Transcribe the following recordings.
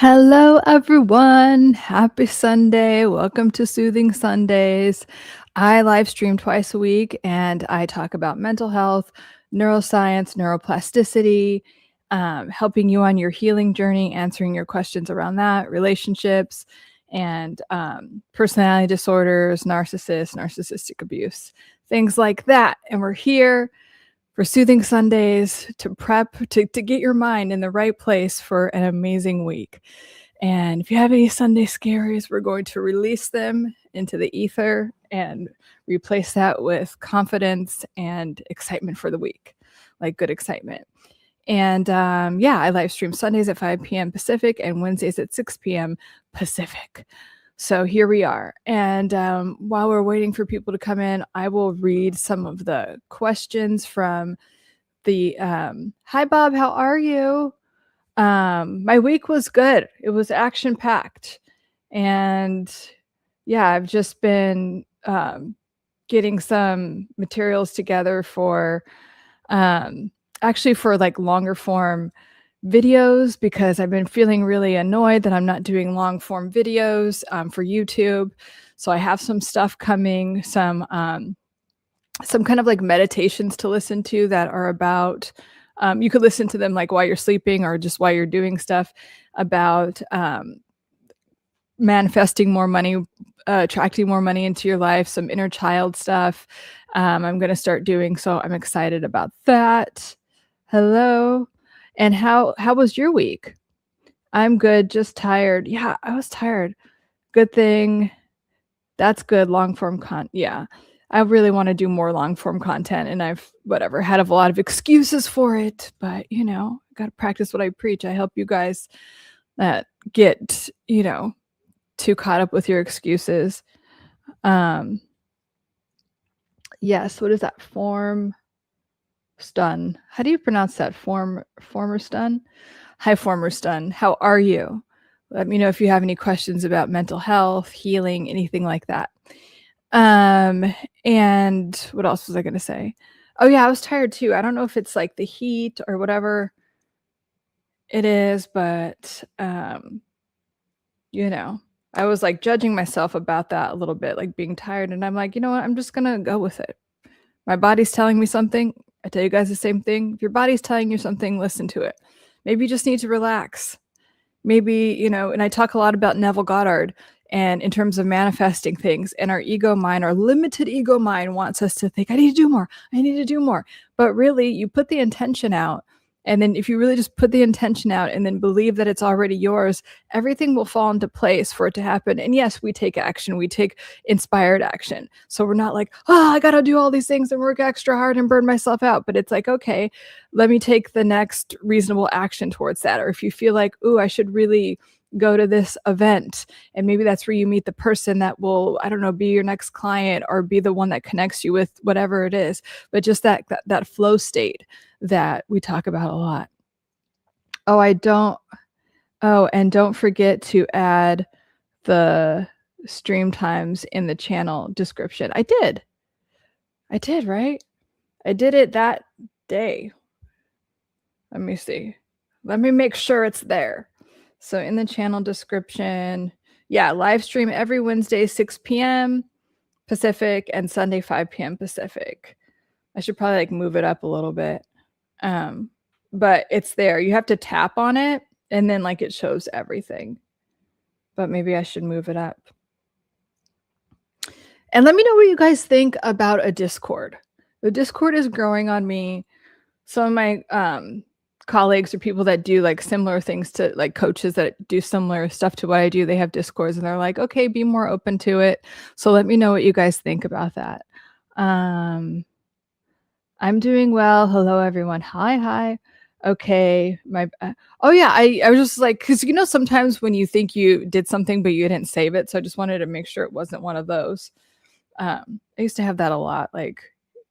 Hello, everyone. Happy Sunday. Welcome to Soothing Sundays. I live stream twice a week and I talk about mental health, neuroscience, neuroplasticity, helping you on your healing journey, answering your questions around that, relationships, and personality disorders, narcissistic abuse, things like that. And we're here for Soothing Sundays to prep, to get your mind in the right place for an amazing week. And if you have any Sunday scaries, we're going to release them into the ether and replace that with confidence and excitement for the week, like good excitement. And I live stream Sundays at 5 p.m. Pacific and Wednesdays at 6 p.m. Pacific. So here we are. And while we're waiting for people to come in, I will read some of the questions from the hi, Bob, how are you? My week was good. It was action-packed. And yeah, I've just been getting some materials together for actually for like longer form videos, because I've been feeling really annoyed that I'm not doing long form videos for YouTube. So I have some stuff coming, some kind of like meditations to listen to that are about, you could listen to them like while you're sleeping or just while you're doing stuff about manifesting more money, attracting more money into your life, some inner child stuff. I'm going to start doing, so I'm excited about that. Hello. And how was your week? I'm good, just tired. Yeah, I was tired. Good thing. That's good. Long form content. Yeah, I really want to do more long form content, and I've had a lot of excuses for it. But got to practice what I preach. I help you guys that get too caught up with your excuses. Yes. What is that? Form stun. How do you pronounce that? Former stun? Hi, former stun. How are you? Let me know if you have any questions about mental health, healing, anything like that. And what else was I going to say? Oh yeah, I was tired too. I don't know if it's like the heat or whatever it is, but I was like judging myself about that a little bit, like being tired. And I'm like, you know what? I'm just going to go with it. My body's telling me something. I tell you guys the same thing. If your body's telling you something, listen to it. Maybe you just need to relax. Maybe, and I talk a lot about Neville Goddard and in terms of manifesting things, and our ego mind, our limited ego mind wants us to think, I need to do more. I need to do more. But really, you put the intention out. And then if you really just put the intention out and then believe that it's already yours, everything will fall into place for it to happen. And yes, we take action. We take inspired action. So we're not like, I got to do all these things and work extra hard and burn myself out. But it's like, okay, let me take the next reasonable action towards that. Or if you feel like, I should really go to this event, and maybe that's where you meet the person that will, I don't know, be your next client or be the one that connects you with whatever it is. But just that flow state that we talk about a lot. And don't forget to add the stream times in the channel description. I did, right? I did it that day. Let me see. Let me make sure it's there. So in the channel description, live stream every Wednesday, 6 p.m. Pacific and Sunday, 5 p.m. Pacific. I should probably like move it up a little bit. But it's there. You have to tap on it and then like it shows everything. But maybe I should move it up. And let me know what you guys think about a Discord. The Discord is growing on me. Some of my colleagues or people that do like similar things to like coaches that do similar stuff to what I do, they have Discords and they're like, okay, be more open to it. So let me know what you guys think about that. I'm doing well. Hello, everyone. Hi. Okay. I was just like, because sometimes when you think you did something but you didn't save it, so I just wanted to make sure it wasn't one of those. I used to have that a lot, like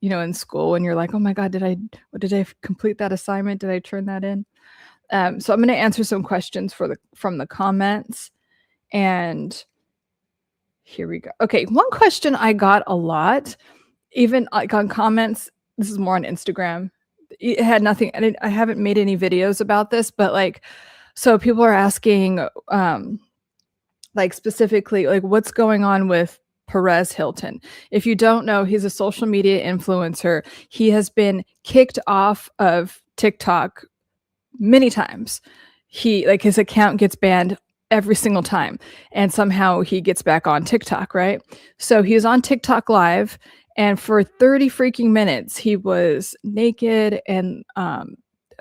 in school, when you're like, oh my god, did I complete that assignment? Did I turn that in? So I'm going to answer some questions from the comments, and here we go. Okay, one question I got a lot, even like on comments. This is more on Instagram. It had nothing. I haven't made any videos about this, but like, So people are asking, like specifically, like what's going on with Perez Hilton. If you don't know, he's a social media influencer. He has been kicked off of TikTok many times. His account gets banned every single time, and somehow he gets back on TikTok, right? So he was on TikTok live, and for 30 freaking minutes he was naked and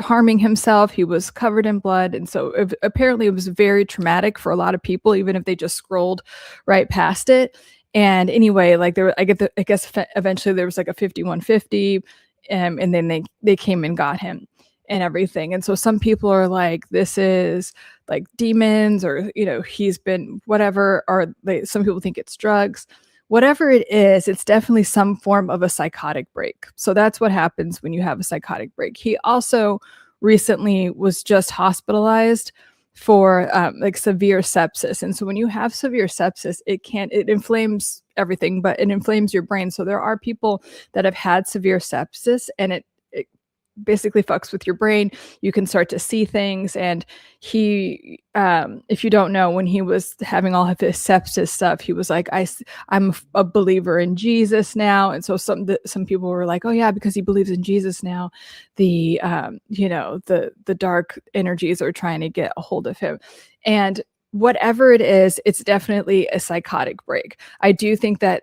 harming himself. He was covered in blood, and so apparently it was very traumatic for a lot of people, even if they just scrolled right past it. And anyway, like I guess eventually there was like a 5150, and then they came and got him and everything. And so some people are like, this is like demons, or he's been whatever, or some people think it's drugs. Whatever it is, it's definitely some form of a psychotic break. So that's what happens when you have a psychotic break. He also recently was just hospitalized for like severe sepsis. And so when you have severe sepsis, it inflames everything, but it inflames your brain. So there are people that have had severe sepsis, and it basically fucks with your brain. You can start to see things. And he, if you don't know, when he was having all of his sepsis stuff, he was like, I'm a believer in Jesus now. And so some people were like, oh yeah, because he believes in Jesus now, the dark energies are trying to get a hold of him. And whatever it is, it's definitely a psychotic break. I do think that,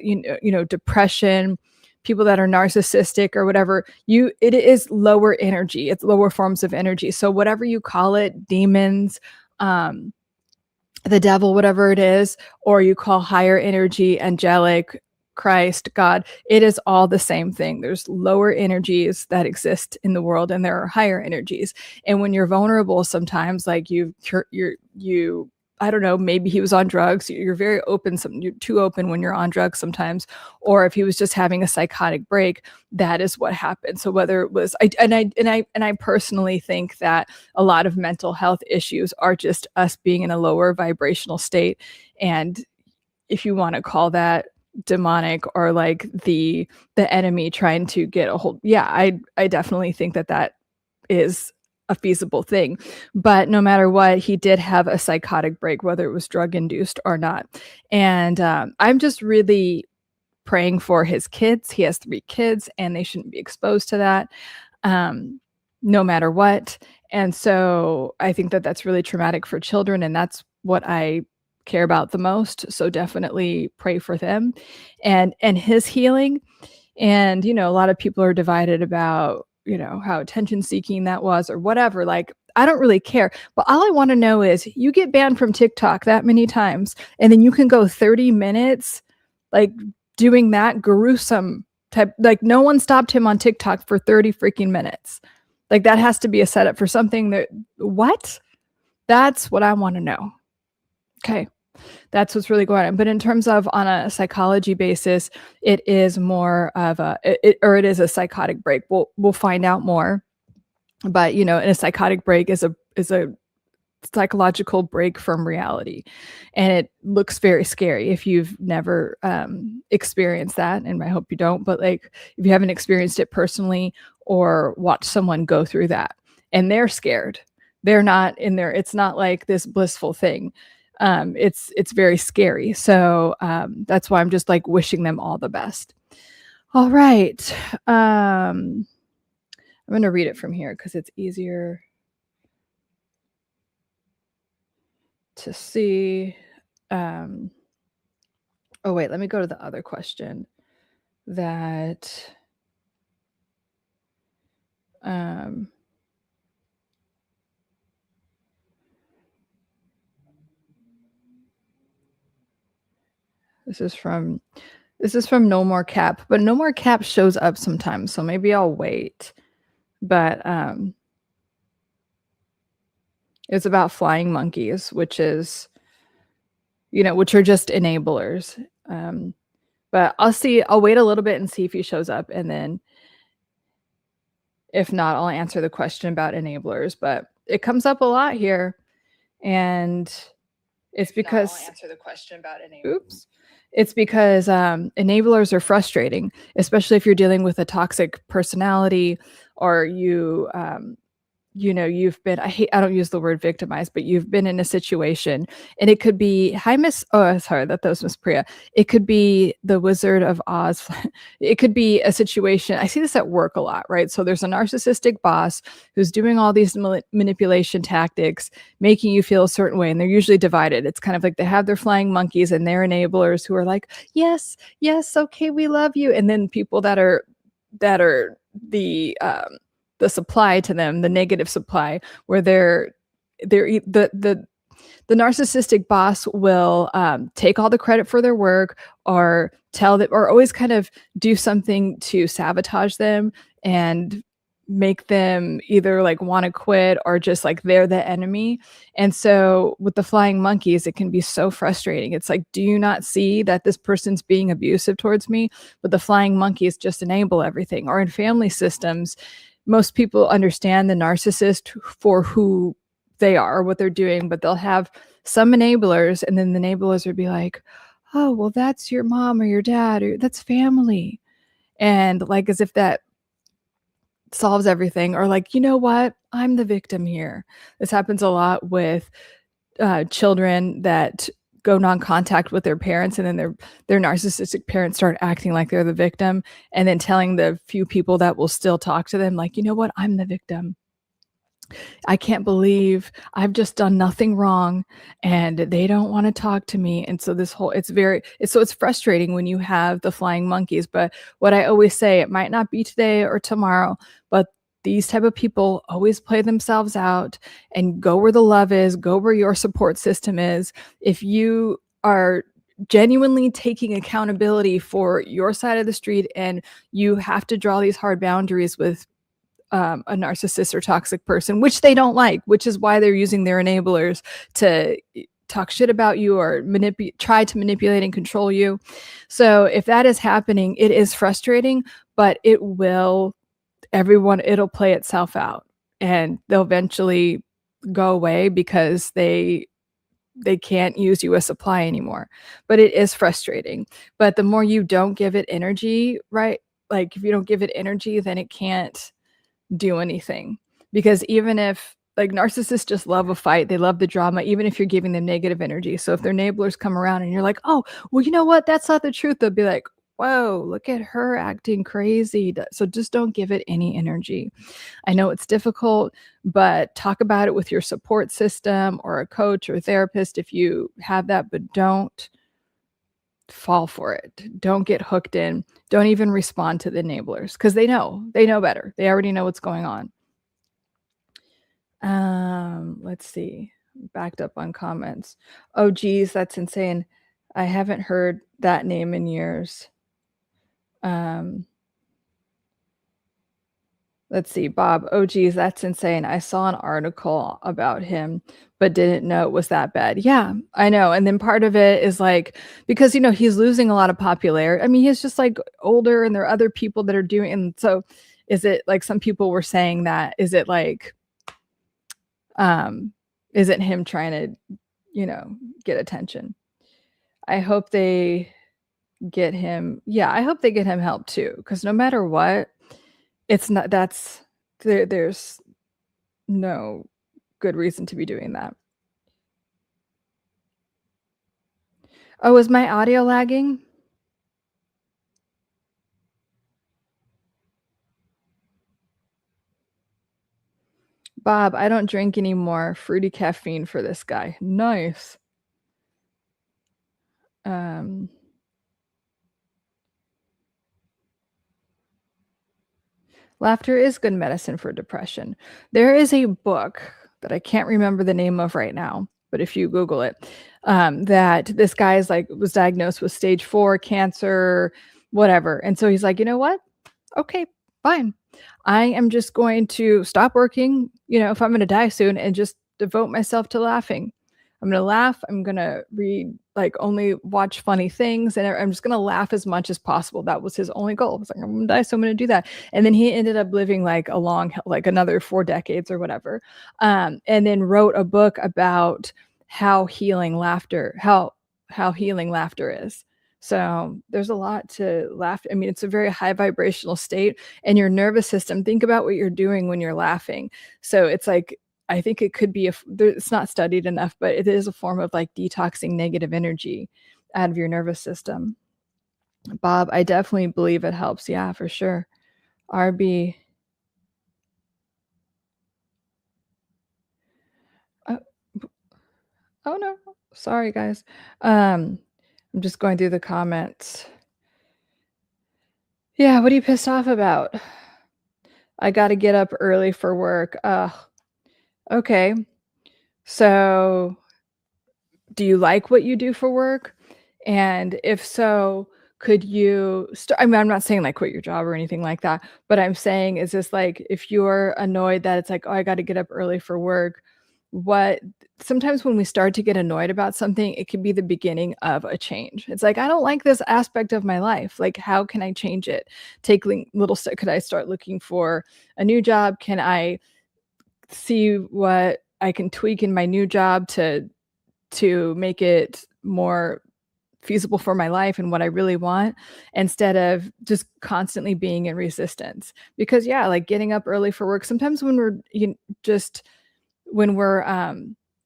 depression, people that are narcissistic or whatever, it is lower energy. It's lower forms of energy. So whatever you call it, demons, the devil, whatever it is, or you call higher energy, angelic, Christ, God, it is all the same thing. There's lower energies that exist in the world, and there are higher energies. And when you're vulnerable, sometimes like you I don't know, maybe he was on drugs. You're very open. You're too open when you're on drugs sometimes. Or if he was just having a psychotic break, that is what happened. So whether it was, I personally think that a lot of mental health issues are just us being in a lower vibrational state. And if you want to call that demonic, or like the enemy trying to get a hold, yeah, I definitely think that is a feasible thing. But no matter what, he did have a psychotic break, whether it was drug induced or not. And I'm just really praying for his kids. He has 3 kids, and they shouldn't be exposed to that, no matter what. And so I think that that's really traumatic for children, and that's what I care about the most. So definitely pray for them and his healing. And a lot of people are divided about how attention seeking that was, or whatever. Like, I don't really care. But all I want to know is, you get banned from TikTok that many times, and then you can go 30 minutes like doing that gruesome type, like no one stopped him on TikTok for 30 freaking minutes. Like, that has to be a setup for something what? That's what I want to know. Okay. That's what's really going on. But in terms of on a psychology basis, it is more of it is a psychotic break. We'll find out more. But in a psychotic break is a psychological break from reality, and it looks very scary if you've never experienced that. And I hope you don't. But like, if you haven't experienced it personally, or watched someone go through that, and they're scared, they're not in there. It's not like this blissful thing. It's very scary. So that's why I'm just like wishing them all the best. All right. I'm going to read it from here because it's easier to see. Oh, wait, let me go to the other question that this is from No More Cap, but No More Cap shows up sometimes, so maybe I'll wait. But it's about flying monkeys, which is, which are just enablers. But I'll wait a little bit and see if he shows up, and then if not, I'll answer the question about enablers. But it comes up a lot here, and it's because I'll answer the question about enablers. Oops. It's because enablers are frustrating, especially if you're dealing with a toxic personality, or you you've been, I don't use the word victimized, but you've been in a situation, and it could be, hi, Miss, oh, sorry, that was Miss Priya. It could be the Wizard of Oz. It could be a situation. I see this at work a lot, right? So there's a narcissistic boss who's doing all these manipulation tactics, making you feel a certain way, and they're usually divided. It's kind of like they have their flying monkeys and their enablers who are like, yes, yes, okay, we love you. And then people that are the supply to them, the negative supply, where the narcissistic boss will take all the credit for their work, or tell them, or always kind of do something to sabotage them and make them either like want to quit, or just like they're the enemy. And so with the flying monkeys, it can be so frustrating. It's like, do you not see that this person's being abusive towards me? But the flying monkeys just enable everything. Or in family systems, most people understand the narcissist for who they are, what they're doing, but they'll have some enablers, and then the enablers would be like, oh, well, that's your mom or your dad, or that's family. And like, as if that solves everything. Or like, you know what? I'm the victim here. This happens a lot with children that go non-contact with their parents, and then their narcissistic parents start acting like they're the victim, and then telling the few people that will still talk to them, like, you know what? I'm the victim. I can't believe I've just done nothing wrong, and they don't want to talk to me. And so it's frustrating when you have the flying monkeys. But what I always say, it might not be today or tomorrow, but these type of people always play themselves out, and go where the love is, go where your support system is. If you are genuinely taking accountability for your side of the street, and you have to draw these hard boundaries with a narcissist or toxic person, which they don't like, which is why they're using their enablers to talk shit about you, or try to manipulate and control you. So if that is happening, it is frustrating, but it'll play itself out, and they'll eventually go away, because they can't use you as supply anymore. But it is frustrating. But the more you don't give it energy, right? Like, if you don't give it energy, then it can't do anything. Because even if, like, narcissists just love a fight, they love the drama, even if you're giving them negative energy. So if their enablers come around and you're like, oh, well, you know what, that's not the truth, they'll be like, whoa, look at her acting crazy. So just don't give it any energy. I know it's difficult, but talk about it with your support system, or a coach or a therapist if you have that. But don't fall for it. Don't get hooked in. Don't even respond to the enablers, because they know better. They already know what's going on. Let's see. Backed up on comments. Oh, geez, that's insane. I haven't heard that name in years. Let's see, Bob. Oh, geez, that's insane. I saw an article about him, but didn't know it was that bad. Yeah, I know. And then part of it is like, because, he's losing a lot of popularity. I mean, he's just like older, and there are other people that are doing. And so is it like, some people were saying that, is it like, is it him trying to, get attention? I hope they get him. Yeah, I hope they get him help too. Because no matter what, it's not, there's no good reason to be doing that. Oh, is my audio lagging? Bob, I don't drink anymore. Fruity caffeine for this guy. Nice. Laughter is good medicine for depression. There is a book that I can't remember the name of right now, but if you Google it, that this guy was diagnosed with stage 4 cancer, whatever. And so he's like, you know what? Okay, fine. I am just going to stop working, if I'm going to die soon, and just devote myself to laughing. I'm going to laugh. I'm going to read, only watch funny things. And I'm just going to laugh as much as possible. That was his only goal. It's like, I'm going to die, so I'm going to do that. And then he ended up living another 4 decades or whatever. And then wrote a book about how healing laughter is. So there's a lot to laugh. I mean, it's a very high vibrational state, and your nervous system, think about what you're doing when you're laughing. So it's like, I think it could be it's not studied enough, but it is a form of like detoxing negative energy out of your nervous system. Bob, I definitely believe it helps. Yeah, for sure. RB. Oh, oh no. Sorry, guys. I'm just going through the comments. Yeah, what are you pissed off about? I got to get up early for work. Okay. So, do you like what you do for work? And if so, could you start? I mean, I'm not saying like quit your job or anything like that, but I'm saying, is this like, if you're annoyed that it's like, oh, I got to get up early for work, what sometimes when we start to get annoyed about something, it can be the beginning of a change. It's like, I don't like this aspect of my life. Like, how can I change it? Take little steps. Could I start looking for a new job? Can I see what I can tweak in my new job to make it more feasible for my life and what I really want, instead of just constantly being in resistance? Because yeah, like getting up early for work, sometimes when we're when we're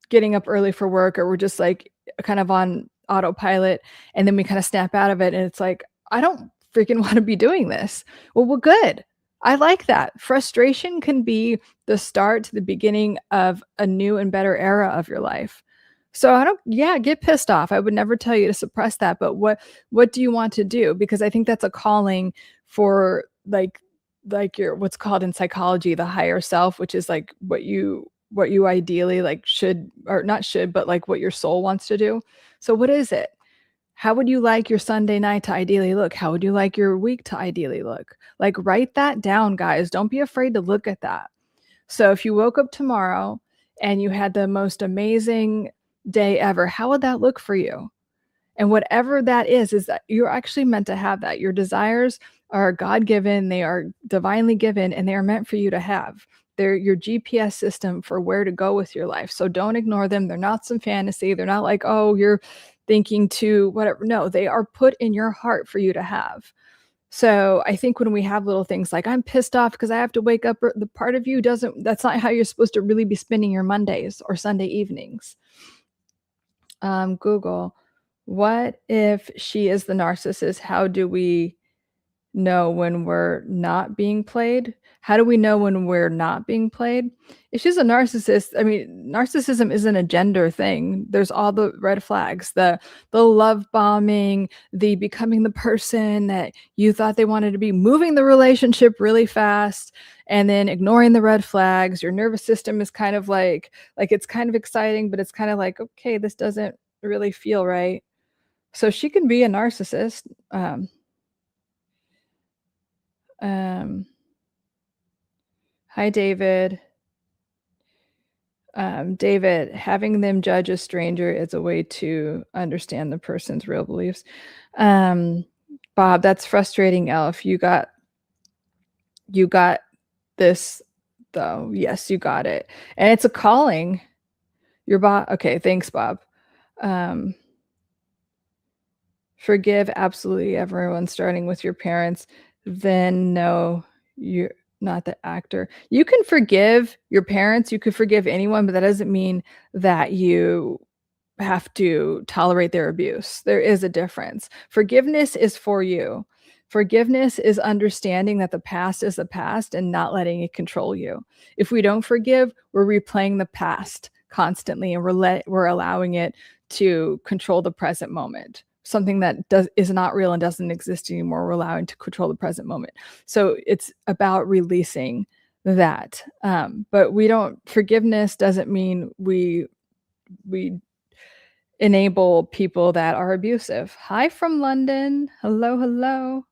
getting up early for work, or we're just like kind of on autopilot, and then we kind of snap out of it, and it's like, I don't freaking want to be doing this. Well, good. I like that. Frustration can be the start to the beginning of a new and better era of your life. So get pissed off. I would never tell you to suppress that, but what do you want to do? Because I think that's a calling for like your, what's called in psychology, the higher self, which is like what you ideally like should, or not should, but like what your soul wants to do. So what is it? How would you like your Sunday night to ideally look? How would you like your week to ideally look? Like, write that down, guys. Don't be afraid to look at that. So if you woke up tomorrow and you had the most amazing day ever, how would that look for you? And whatever that is that you're actually meant to have that. Your desires are God-given, they are divinely given, and they are meant for you to have. They're your GPS system for where to go with your life. So don't ignore them. They're not some fantasy. They're not like, oh, you're thinking to whatever. No, they are put in your heart for you to have. So I think when we have little things like, I'm pissed off because I have to wake up, the part of you that's not how you're supposed to really be spending your Mondays or Sunday evenings. Google, what if she is the narcissist? How do we know when we're not being played? How do we know when we're not being played? If she's a narcissist, I mean, narcissism isn't a gender thing. There's all the red flags, the love bombing, the becoming the person that you thought they wanted to be, moving the relationship really fast, and then ignoring the red flags. Your nervous system is kind of like it's kind of exciting, but it's kind of like, okay, this doesn't really feel right. So she can be a narcissist. Hi, David. David, having them judge a stranger is a way to understand the person's real beliefs. Bob, that's frustrating, Elf. You got this, though. Yes, you got it. And it's a calling. Your Bob. Okay, thanks, Bob. Forgive absolutely everyone, starting with your parents. Then no, you're not the actor. You can forgive your parents, you could forgive anyone, but that doesn't mean that you have to tolerate their abuse. There is a difference. Forgiveness is for you. Forgiveness is understanding that the past is the past and not letting it control you. If we don't forgive, we're replaying the past constantly, and we're allowing it to control the present moment. Something that is not real and doesn't exist anymore, we're allowing to control the present moment. So it's about releasing that. But forgiveness doesn't mean we enable people that are abusive. Hi from London. Hello.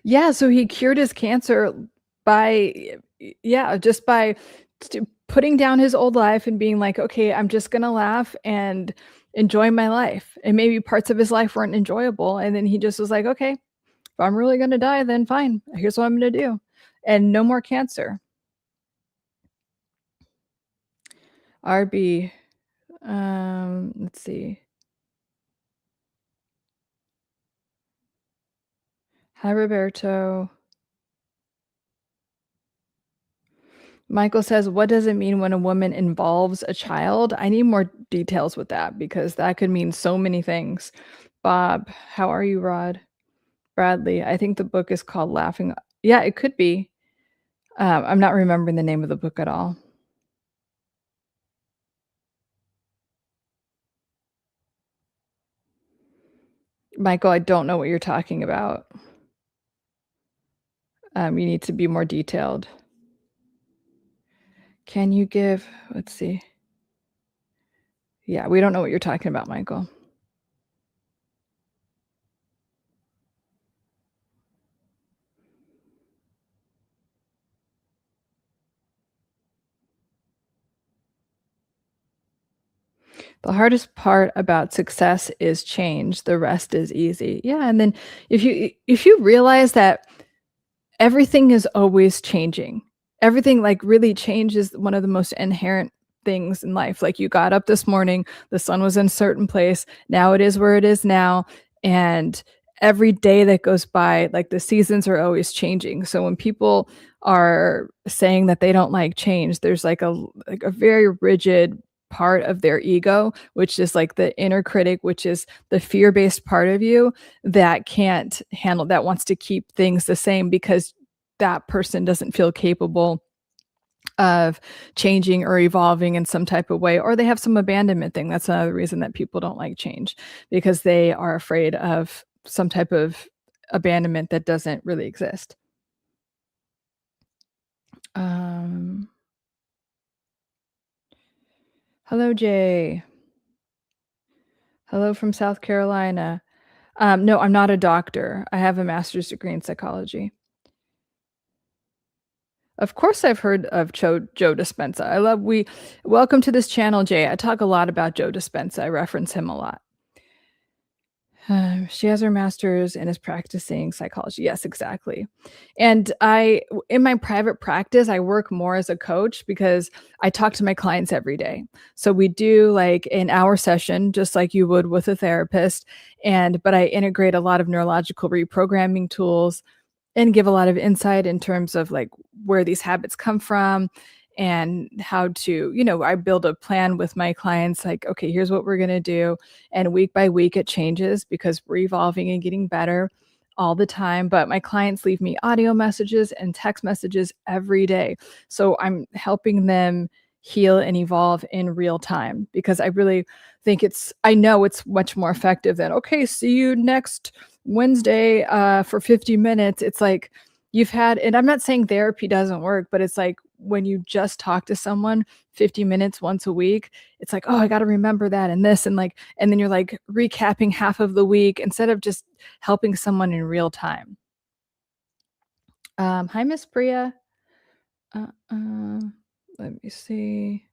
Yeah, so he cured his cancer by putting down his old life and being like, okay, I'm just gonna laugh and enjoy my life. And maybe parts of his life weren't enjoyable, and then he just was like, okay, if I'm really gonna die, then fine, here's what I'm gonna do. And no more cancer. RB. Let's see. Hi, Roberto. Michael says, what does it mean when a woman involves a child? I need more details with that because that could mean so many things. Bob, how are you, Rod? Bradley, I think the book is called Laughing. Yeah, it could be. I'm not remembering the name of the book at all. Michael, I don't know what you're talking about. You need to be more detailed. Can you give, let's see. Yeah, we don't know what you're talking about, Michael. The hardest part about success is change. The rest is easy. Yeah, and then if you realize that everything is always changing. Everything like really change is one of the most inherent things in life. Like you got up this morning, the sun was in a certain place, now it is where it is now, and every day that goes by, like the seasons are always changing. So when people are saying that they don't like change, there's like a very rigid part of their ego, which is like the inner critic, which is the fear-based part of you that can't handle, that wants to keep things the same because that person doesn't feel capable of changing or evolving in some type of way, or they have some abandonment thing. That's another reason that people don't like change, because they are afraid of some type of abandonment that doesn't really exist. Hello, Jay. Hello from South Carolina. No, I'm not a doctor. I have a master's degree in psychology. Of course, I've heard of Joe Dispenza. Welcome to this channel, Jay. I talk a lot about Joe Dispenza. I reference him a lot. She has her master's and is practicing psychology. Yes, exactly. And in my private practice, I work more as a coach because I talk to my clients every day. So we do like an hour session, just like you would with a therapist. But I integrate a lot of neurological reprogramming tools and give a lot of insight in terms of like where these habits come from and how to, I build a plan with my clients, like, okay, here's what we're going to do. And week by week it changes because we're evolving and getting better all the time. But my clients leave me audio messages and text messages every day. So I'm helping them heal and evolve in real time because I really think I know it's much more effective than, okay, see you next Wednesday for 50 minutes. It's like and I'm not saying therapy doesn't work, but it's like when you just talk to someone 50 minutes once a week, it's like, oh, I got to remember that and this, and then you're like recapping half of the week instead of just helping someone in real time. Hi, Miss Bria. Let me see.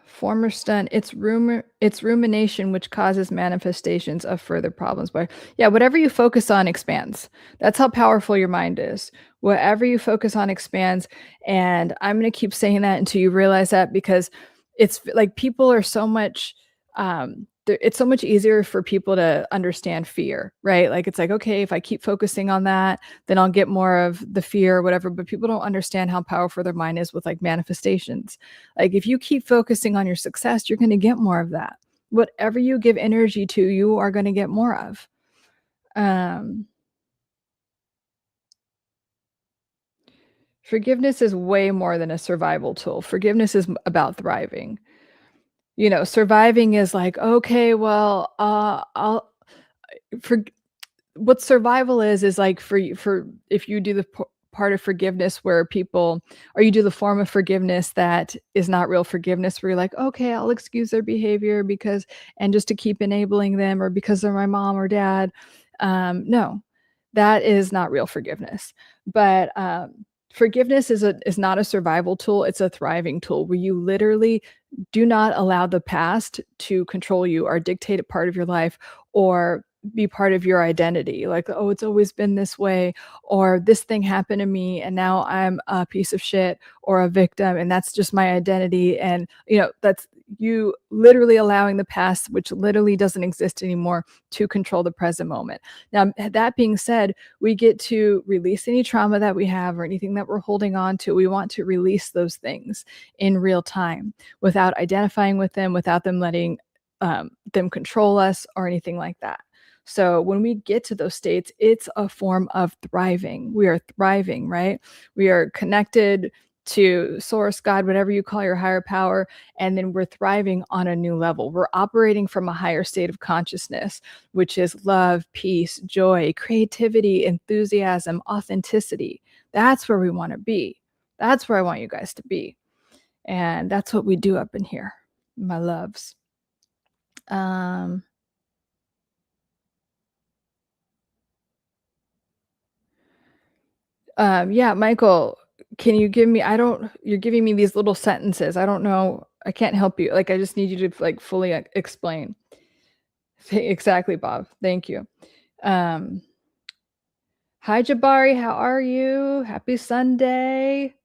Former stunt. It's rumination, which causes manifestations of further problems. But yeah, whatever you focus on expands. That's how powerful your mind is. Whatever you focus on expands. And I'm going to keep saying that until you realize that, because it's like people are so much, it's so much easier for people to understand fear, right? Like it's like, okay, if I keep focusing on that, then I'll get more of the fear or whatever. But people don't understand how powerful their mind is with like manifestations. Like if you keep focusing on your success, you're going to get more of that. Whatever you give energy to, you are going to get more of. Forgiveness is way more than a survival tool. Forgiveness is about thriving. Surviving is like, okay, well, what survival is like for if you do the part of forgiveness where you do the form of forgiveness that is not real forgiveness, where you're like, okay, I'll excuse their behavior and just to keep enabling them, or because they're my mom or dad. No, that is not real forgiveness. But forgiveness is not a survival tool. It's a thriving tool where you literally do not allow the past to control you or dictate a part of your life, or be part of your identity. Like, oh, it's always been this way, or this thing happened to me and now I'm a piece of shit or a victim and that's just my identity. And, that's you literally allowing the past, which literally doesn't exist anymore, to control the present moment. Now, that being said, we get to release any trauma that we have or anything that we're holding on to. We want to release those things in real time without identifying with them, without them letting them control us or anything like that. So when we get to those states, it's a form of thriving. We are thriving, right? We are connected to source, God, whatever you call your higher power, and then we're thriving on a new level. We're operating from a higher state of consciousness, which is love, peace, joy, creativity, enthusiasm, authenticity. That's where we want to be. That's where I want you guys to be. And that's what we do up in here, my loves. Yeah, Michael, can you give me, you're giving me these little sentences. I don't know. I can't help you. Like, I just need you to like fully explain. Exactly, Bob. Thank you. Hi, Jabari. How are you? Happy Sunday.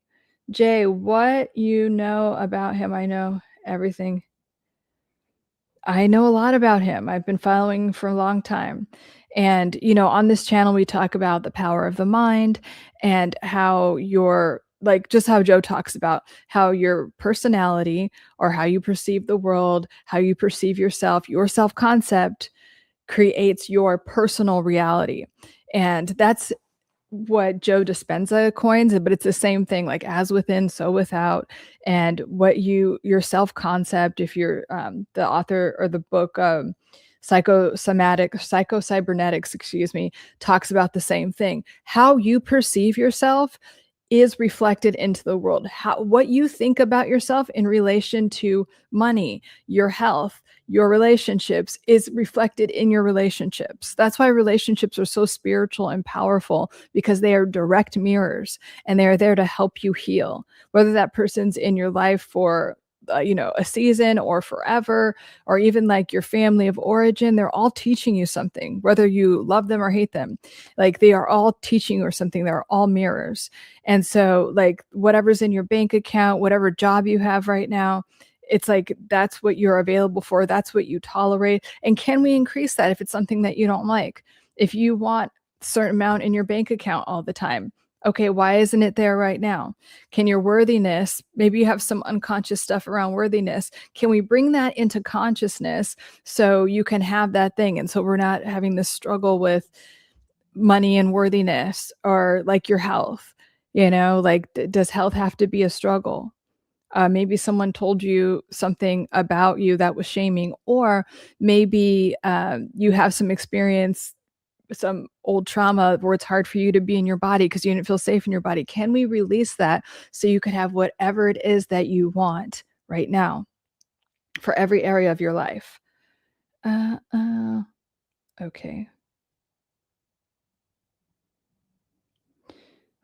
Jay, what you know about him? I know everything. I know a lot about him. I've been following for a long time. And, on this channel, we talk about the power of the mind and how just how Joe talks about how your personality or how you perceive the world, how you perceive yourself, your self-concept creates your personal reality. And that's what Joe Dispenza coins, but it's the same thing, like as within, so without. And what your self-concept, if you're the author or the book Psychocybernetics, talks about the same thing. How you perceive yourself is reflected into the world. What you think about yourself in relation to money, your health, your relationships is reflected in your relationships. That's why relationships are so spiritual and powerful, because they are direct mirrors and they are there to help you heal. Whether that person's in your life for a season or forever, or even like your family of origin, they're all teaching you something, whether you love them or hate them. Like, they are all teaching you or something. They're all mirrors. And so, like, whatever's in your bank account, whatever job you have right now, it's like, that's what you're available for. That's what you tolerate. And can we increase that if it's something that you don't like? If you want a certain amount in your bank account all the time, okay, why isn't it there right now? Can your worthiness, maybe you have some unconscious stuff around worthiness, can we bring that into consciousness so you can have that thing? And so we're not having this struggle with money and worthiness, or like your health, like, does health have to be a struggle? Maybe someone told you something about you that was shaming, or maybe you have some experience, some old trauma where it's hard for you to be in your body because you didn't feel safe in your body. Can we release that so you can have whatever it is that you want right now for every area of your life? Okay.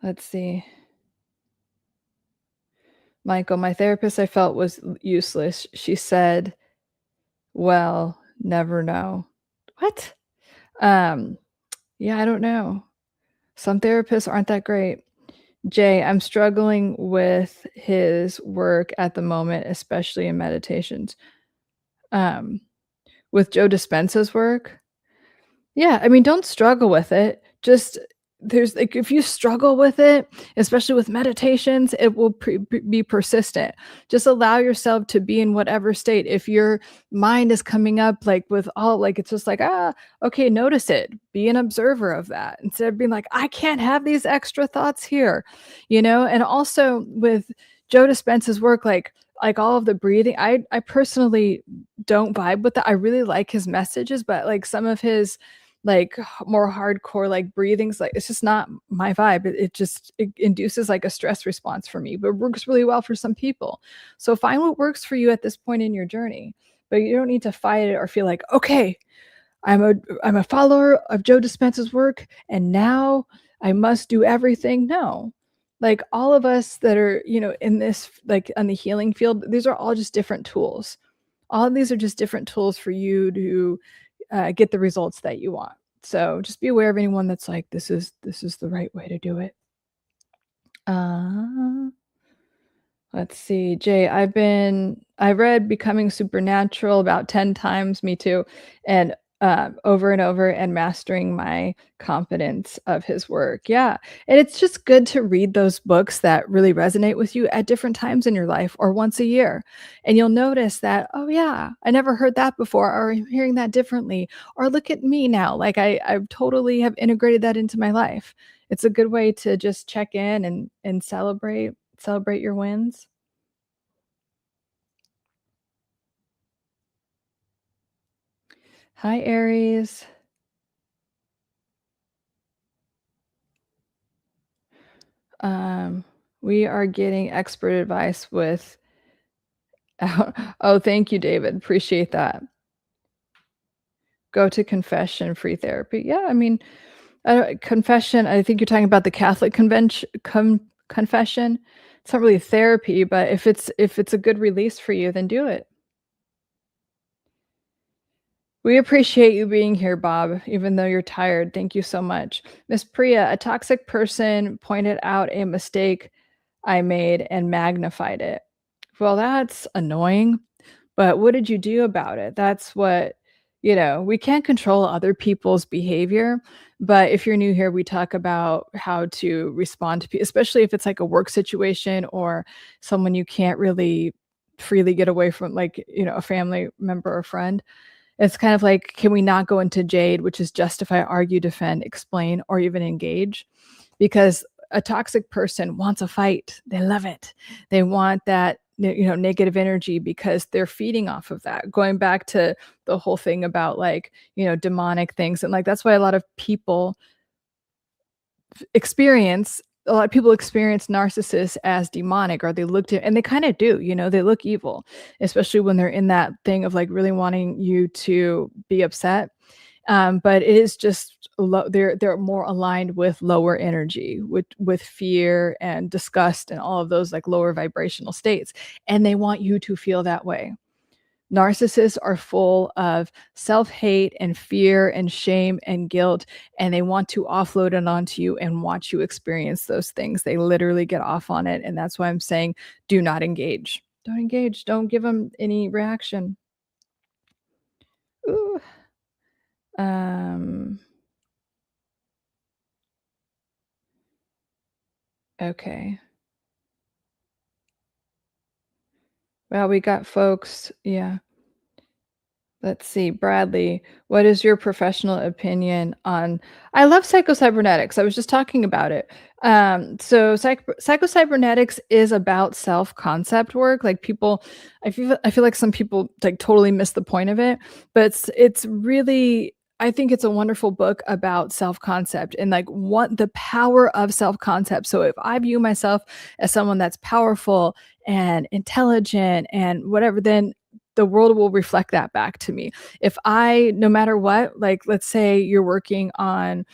Let's see. Michael, my therapist I felt was useless. She said, well, never know. What? Yeah, I don't know. Some therapists aren't that great. Jay, I'm struggling with his work at the moment, especially in meditations. With Joe Dispenza's work, yeah, I mean, don't struggle with it. Just, there's like, if you struggle with it, especially with meditations, it will be persistent. Just allow yourself to be in whatever state. If your mind is coming up like with all, like, it's just like, okay, notice it. Be an observer of that instead of being like, I can't have these extra thoughts here, And also with Joe Dispenza's work, like all of the breathing, I personally don't vibe with that. I really like his messages, but like some of his like more hardcore like breathings, like it's just not my vibe. It induces like a stress response for me, but it works really well for some people. So find what works for you at this point in your journey, but you don't need to fight it or feel like, okay, I'm a follower of Joe Dispenza's work and now I must do everything. No. Like all of us that are, in this, like on the healing field, these are all just different tools. All of these are just different tools for you to get the results that you want. So just be aware of anyone that's like, this is the right way to do it. Uh, let's see, Jay, I read Becoming Supernatural about 10 times, me too, and over and over, and mastering my confidence of his work. Yeah. And it's just good to read those books that really resonate with you at different times in your life or once a year. And you'll notice that, oh yeah, I never heard that before, or I'm hearing that differently. Or look at me now. Like I totally have integrated that into my life. It's a good way to just check in and celebrate your wins. Hi, Aries. Um, we are getting expert advice with oh, thank you, David. Appreciate that. Go to confession free therapy. Yeah, I mean, confession, I think you're talking about the Catholic confession. It's not really therapy, but if it's a good release for you, then do it. We appreciate you being here, Bob, even though you're tired. Thank you so much. Miss Priya, a toxic person pointed out a mistake I made and magnified it. Well, that's annoying, but what did you do about it? That's what, we can't control other people's behavior. But if you're new here, we talk about how to respond to people, especially if it's like a work situation or someone you can't really freely get away from, like, a family member or friend. It's kind of like, can we not go into Jade, which is justify, argue, defend, explain, or even engage? Because a toxic person wants a fight. They love it. They want that, negative energy because they're feeding off of that. Going back to the whole thing about like, demonic things. And like, that's why a lot of people experience narcissists as demonic, or they look to, and they kind of do, they look evil, especially when they're in that thing of like really wanting you to be upset. But it is just they're more aligned with lower energy, with fear and disgust and all of those like lower vibrational states, and they want you to feel that way. Narcissists are full of self-hate and fear and shame and guilt, and they want to offload it onto you and watch you experience those things. They literally get off on it, and that's why I'm saying do not engage. Don't engage. Don't give them any reaction. Ooh. Um, okay. Well, we got folks, yeah. Let's see, Bradley, what is your professional opinion on I love psychocybernetics. I was just talking about it. So psychocybernetics is about self-concept work. Like people, I feel like some people like totally miss the point of it, but it's really, I think it's a wonderful book about self-concept and like what the power of self-concept. So if I view myself as someone that's powerful and intelligent and whatever, then the world will reflect that back to me. If I, no matter what, like let's say you're working on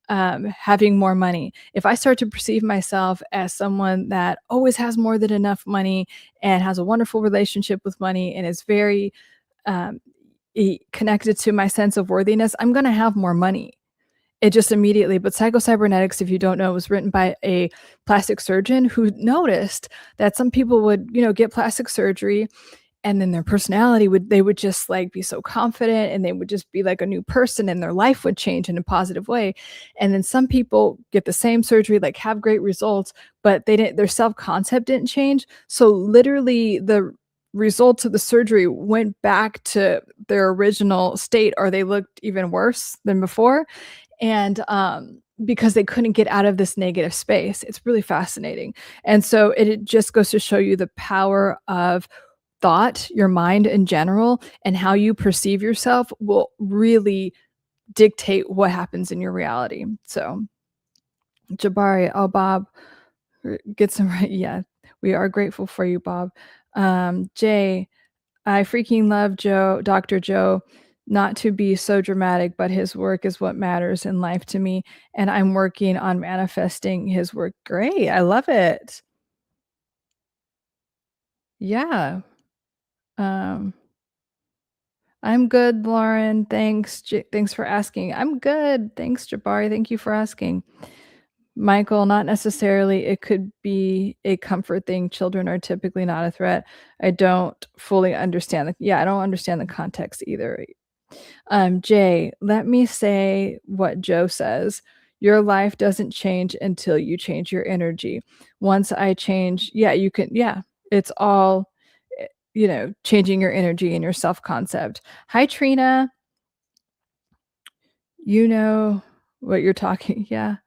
having more money, if I start to perceive myself as someone that always has more than enough money and has a wonderful relationship with money and is very um, connected to my sense of worthiness, I'm going to have more money. It just immediately. But Psychocybernetics, if you don't know, was written by a plastic surgeon who noticed that some people would, get plastic surgery, and then their personality they would just like be so confident, and they would just be like a new person, and their life would change in a positive way. And then some people get the same surgery, like have great results, but their self-concept didn't change. So literally the results of the surgery went back to their original state, or they looked even worse than before. And because they couldn't get out of this negative space. It's really fascinating. And so it just goes to show you the power of thought, your mind in general, and how you perceive yourself will really dictate what happens in your reality. So, Jabari, oh, Bob, get some right. Yeah, we are grateful for you, Bob. Jay, I freaking love Dr. Joe. Not to be so dramatic, but his work is what matters in life to me. And I'm working on manifesting his work. Great. I love it. Yeah. Um, I'm good, Lauren. Thanks. Thanks for asking. I'm good. Thanks, Jabari. Thank you for asking. Michael, not necessarily. It could be a comfort thing. Children are typically not a threat. I don't fully understand I don't understand the context either. Jay, let me say what Joe says. Your life doesn't change until you change your energy. Once I change, you can, it's all, changing your energy and your self-concept. Hi, Trina. You know what you're talking. Yeah.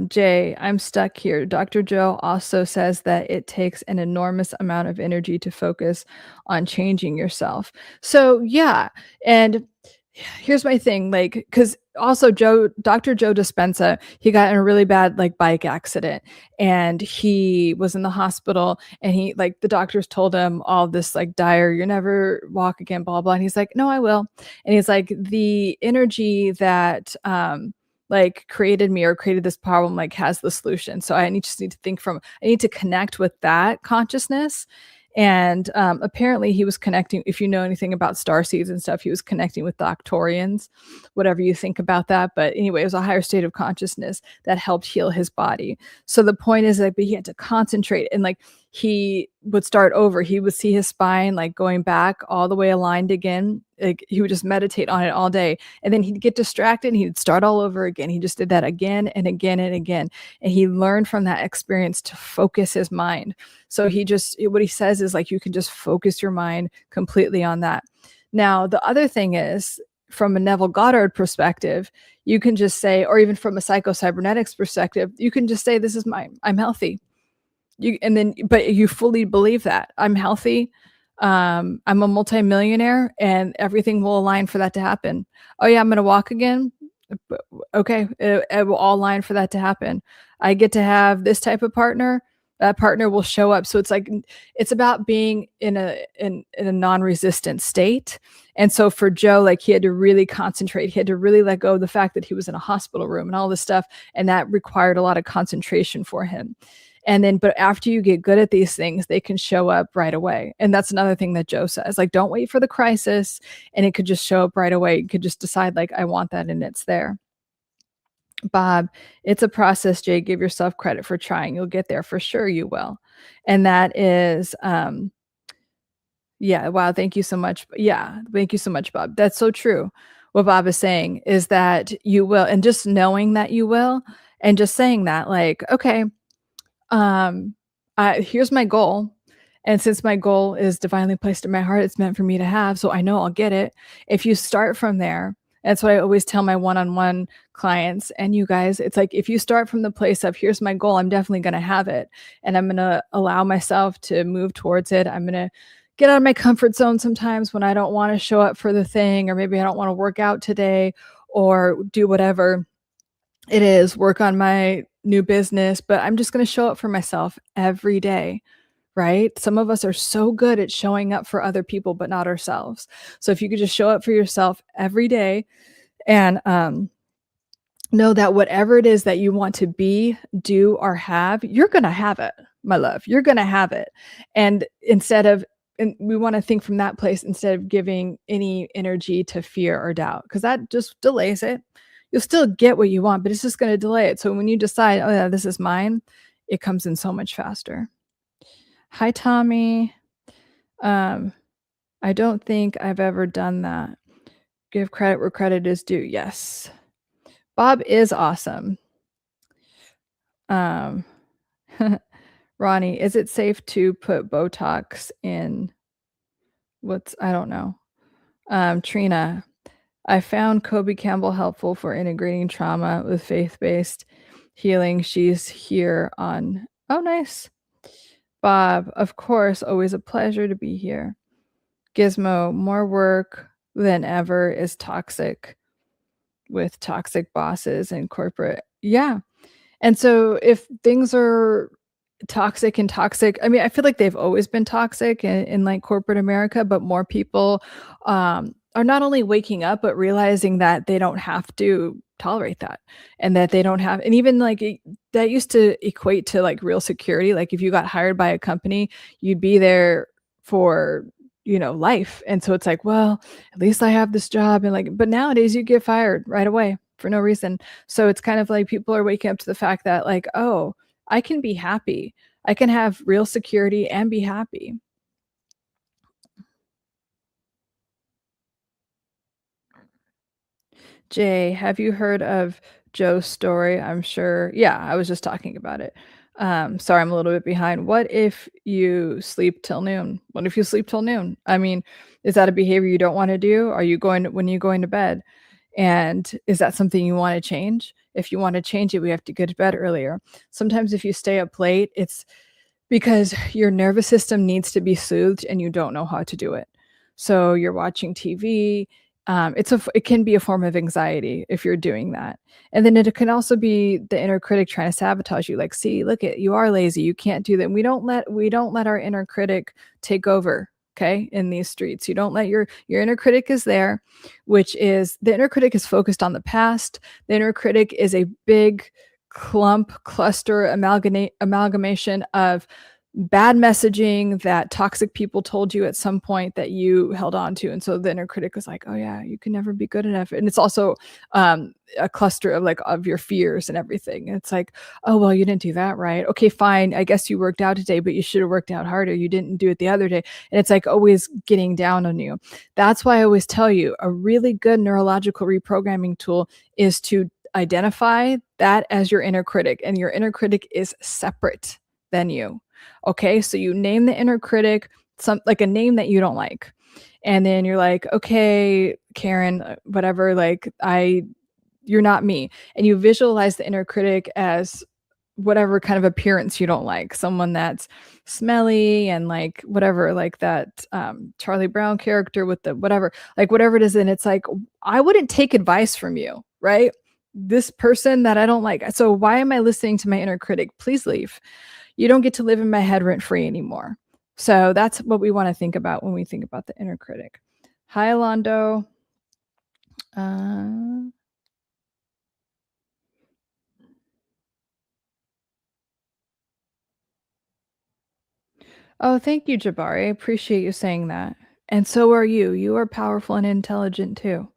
Jay, I'm stuck here. Dr. Joe also says that it takes an enormous amount of energy to focus on changing yourself. So, yeah. And here's my thing, like, because also Dr. Joe Dispenza, he got in a really bad like bike accident and he was in the hospital and he like the doctors told him all this like dire, you never walk again, blah blah. And he's like, no, I will. And he's like, the energy that like created me or created this problem like has the solution. So I just need to I need to connect with that consciousness. And apparently he was connecting, if you know anything about Starseeds and stuff, he was connecting with the Octurans, whatever you think about that. But anyway, it was a higher state of consciousness that helped heal his body. So the point is like, but he had to concentrate and like he would start over. He would see his spine like going back all the way aligned again. Like he would just meditate on it all day. And then he'd get distracted and he'd start all over again. He just did that again and again and again. And he learned from that experience to focus his mind. So what he says is like, you can just focus your mind completely on that. Now, the other thing is, from a Neville Goddard perspective, you can just say, or even from a Psychocybernetics perspective, you can just say, this is mine. I'm healthy. But you fully believe that I'm healthy. I'm a multimillionaire and everything will align for that to happen. Oh yeah, I'm going to walk again. Okay. It will all align for that to happen. I get to have this type of partner. That partner will show up. So it's like, it's about being in a non-resistant state. And so for Joe, like he had to really concentrate. He had to really let go of the fact that he was in a hospital room and all this stuff. And that required a lot of concentration for him. And then, but after you get good at these things, they can show up right away. And that's another thing that Joe says, like, don't wait for the crisis. And it could just show up right away. You could just decide like, I want that. And it's there. Bob, it's a process, Jay. Give yourself credit for trying. You'll get there for sure. You will. And that is, yeah. Wow. Thank you so much. Yeah. Thank you so much, Bob. That's so true. What Bob is saying is that you will, and just knowing that you will, and just saying that like, okay, here's my goal. And since my goal is divinely placed in my heart, it's meant for me to have. So I know I'll get it. If you start from there, that's what I always tell my one-on-one clients and you guys. It's like, if you start from the place of here's my goal, I'm definitely going to have it. And I'm going to allow myself to move towards it. I'm going to get out of my comfort zone sometimes when I don't want to show up for the thing, or maybe I don't want to work out today or do whatever it is, work on my new business, but I'm just going to show up for myself every day. Right? Some of us are so good at showing up for other people, but not ourselves. So if you could just show up for yourself every day and know that whatever it is that you want to be, do, or have, you're going to have it, my love. You're going to have it. And we want to think from that place instead of giving any energy to fear or doubt, because that just delays it. You'll still get what you want, but it's just going to delay it. So when you decide, oh yeah, this is mine, it comes in so much faster. Hi, Tommy. I don't think I've ever done that. Give credit where credit is due. Yes. Bob is awesome. Ronnie, is it safe to put Botox in? I don't know. Trina, I found Kobe Campbell helpful for integrating trauma with faith-based healing. She's here on. Oh, nice. Bob, of course, always a pleasure to be here. Gizmo, more work than ever is toxic with toxic bosses and corporate. Yeah. And so if things are toxic, I mean, I feel like they've always been toxic in like corporate America, but more people are not only waking up, but realizing that they don't have to tolerate that, and that they don't have, and even like that used to equate to like real security. Like if you got hired by a company, you'd be there for life. And so it's like, well, at least I have this job. And like, but nowadays you get fired right away for no reason. So it's kind of like people are waking up to the fact that like, oh, I can be happy. I can have real security and be happy. Jay, have you heard of Joe's story? I'm sure. Yeah, I was just talking about it. Sorry, I'm a little bit behind. What if you sleep till noon? What if you sleep till noon? I mean, is that a behavior you don't want to do? Are you going when you're going to bed? And is that something you want to change? If you want to change it, we have to go to bed earlier. Sometimes if you stay up late, it's because your nervous system needs to be soothed and you don't know how to do it. So you're watching TV. It can be a form of anxiety if you're doing that. And then it can also be the inner critic trying to sabotage you. Like, see, look at you are lazy. You can't do that. We don't let our inner critic take over. Okay, in these streets, you don't let your inner critic is there, which is the inner critic is focused on the past. The inner critic is a big cluster amalgamation of bad messaging that toxic people told you at some point that you held on to. And so the inner critic was like, oh yeah, you can never be good enough. And it's also a cluster of like of your fears and everything. And it's like, oh, well, you didn't do that right. Okay, fine. I guess you worked out today, but you should have worked out harder. You didn't do it the other day. And it's like always getting down on you. That's why I always tell you a really good neurological reprogramming tool is to identify that as your inner critic, and your inner critic is separate than you. Okay, so you name the inner critic, like a name that you don't like. And then you're like, okay, Karen, whatever, like you're not me. And you visualize the inner critic as whatever kind of appearance you don't like, someone that's smelly and like whatever, like that Charlie Brown character with the whatever it is. And it's like, I wouldn't take advice from you, right? This person that I don't like. So why am I listening to my inner critic? Please leave. You don't get to live in my head rent free anymore. So that's what we want to think about when we think about the inner critic. Hi, Alondo. Oh, thank you, Jabari. I appreciate you saying that. And so are you. You are powerful and intelligent too,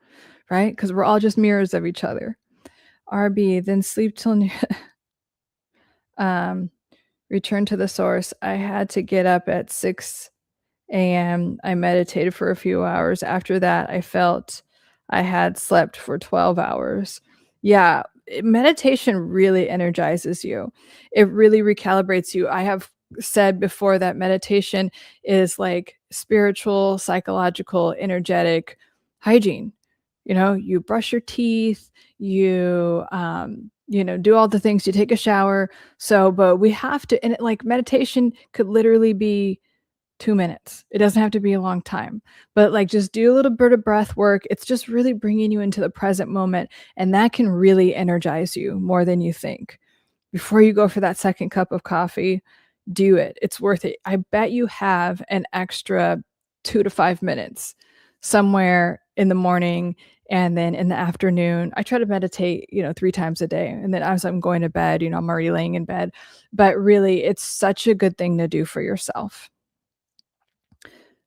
right? Because we're all just mirrors of each other. RB, then sleep till return to the source. I had to get up at 6 a.m. I meditated for a few hours. After that, I felt I had slept for 12 hours. Yeah, meditation really energizes you. It really recalibrates you. I have said before that meditation is like spiritual, psychological, energetic hygiene. You brush your teeth, you do all the things, you take a shower. So, but we have to, and like meditation could literally be 2 minutes. It doesn't have to be a long time, but like just do a little bit of breath work. It's just really bringing you into the present moment. And that can really energize you more than you think. Before you go for that second cup of coffee, do it. It's worth it. I bet you have an extra 2 to 5 minutes somewhere in the morning and then in the afternoon. I try to meditate, 3 times a day. And then as I'm going to bed, I'm already laying in bed. But really, it's such a good thing to do for yourself.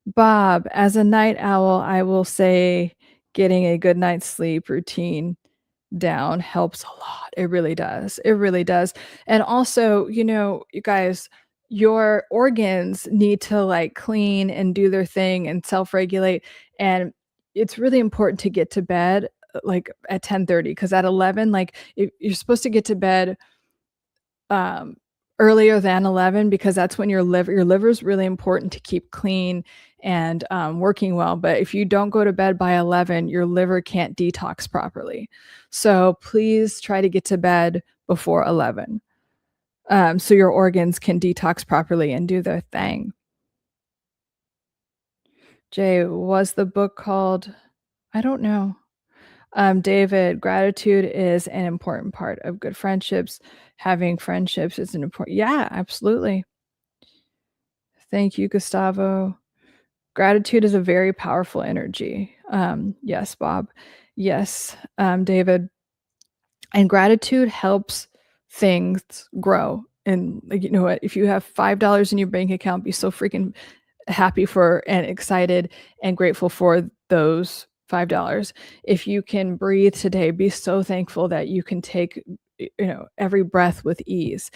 Bob, as a night owl, I will say getting a good night's sleep routine down helps a lot. It really does. It really does. And also, you guys, your organs need to like clean and do their thing and self-regulate. And it's really important to get to bed like at 10:30, because at 11, like you're supposed to get to bed earlier than 11, because that's when your liver is really important to keep clean and working well. But if you don't go to bed by 11, your liver can't detox properly. So please try to get to bed before 11, so your organs can detox properly and do their thing. Jay, was the book called? I don't know. David, gratitude is an important part of good friendships. Having friendships is an important. Yeah, absolutely. Thank you, Gustavo. Gratitude is a very powerful energy. Yes, Bob. Yes, David. And gratitude helps things grow. And like, you know what? If you have $5 in your bank account, be so freaking happy for and excited and grateful for those $5. If you can breathe today, be so thankful that you can take, every breath with ease.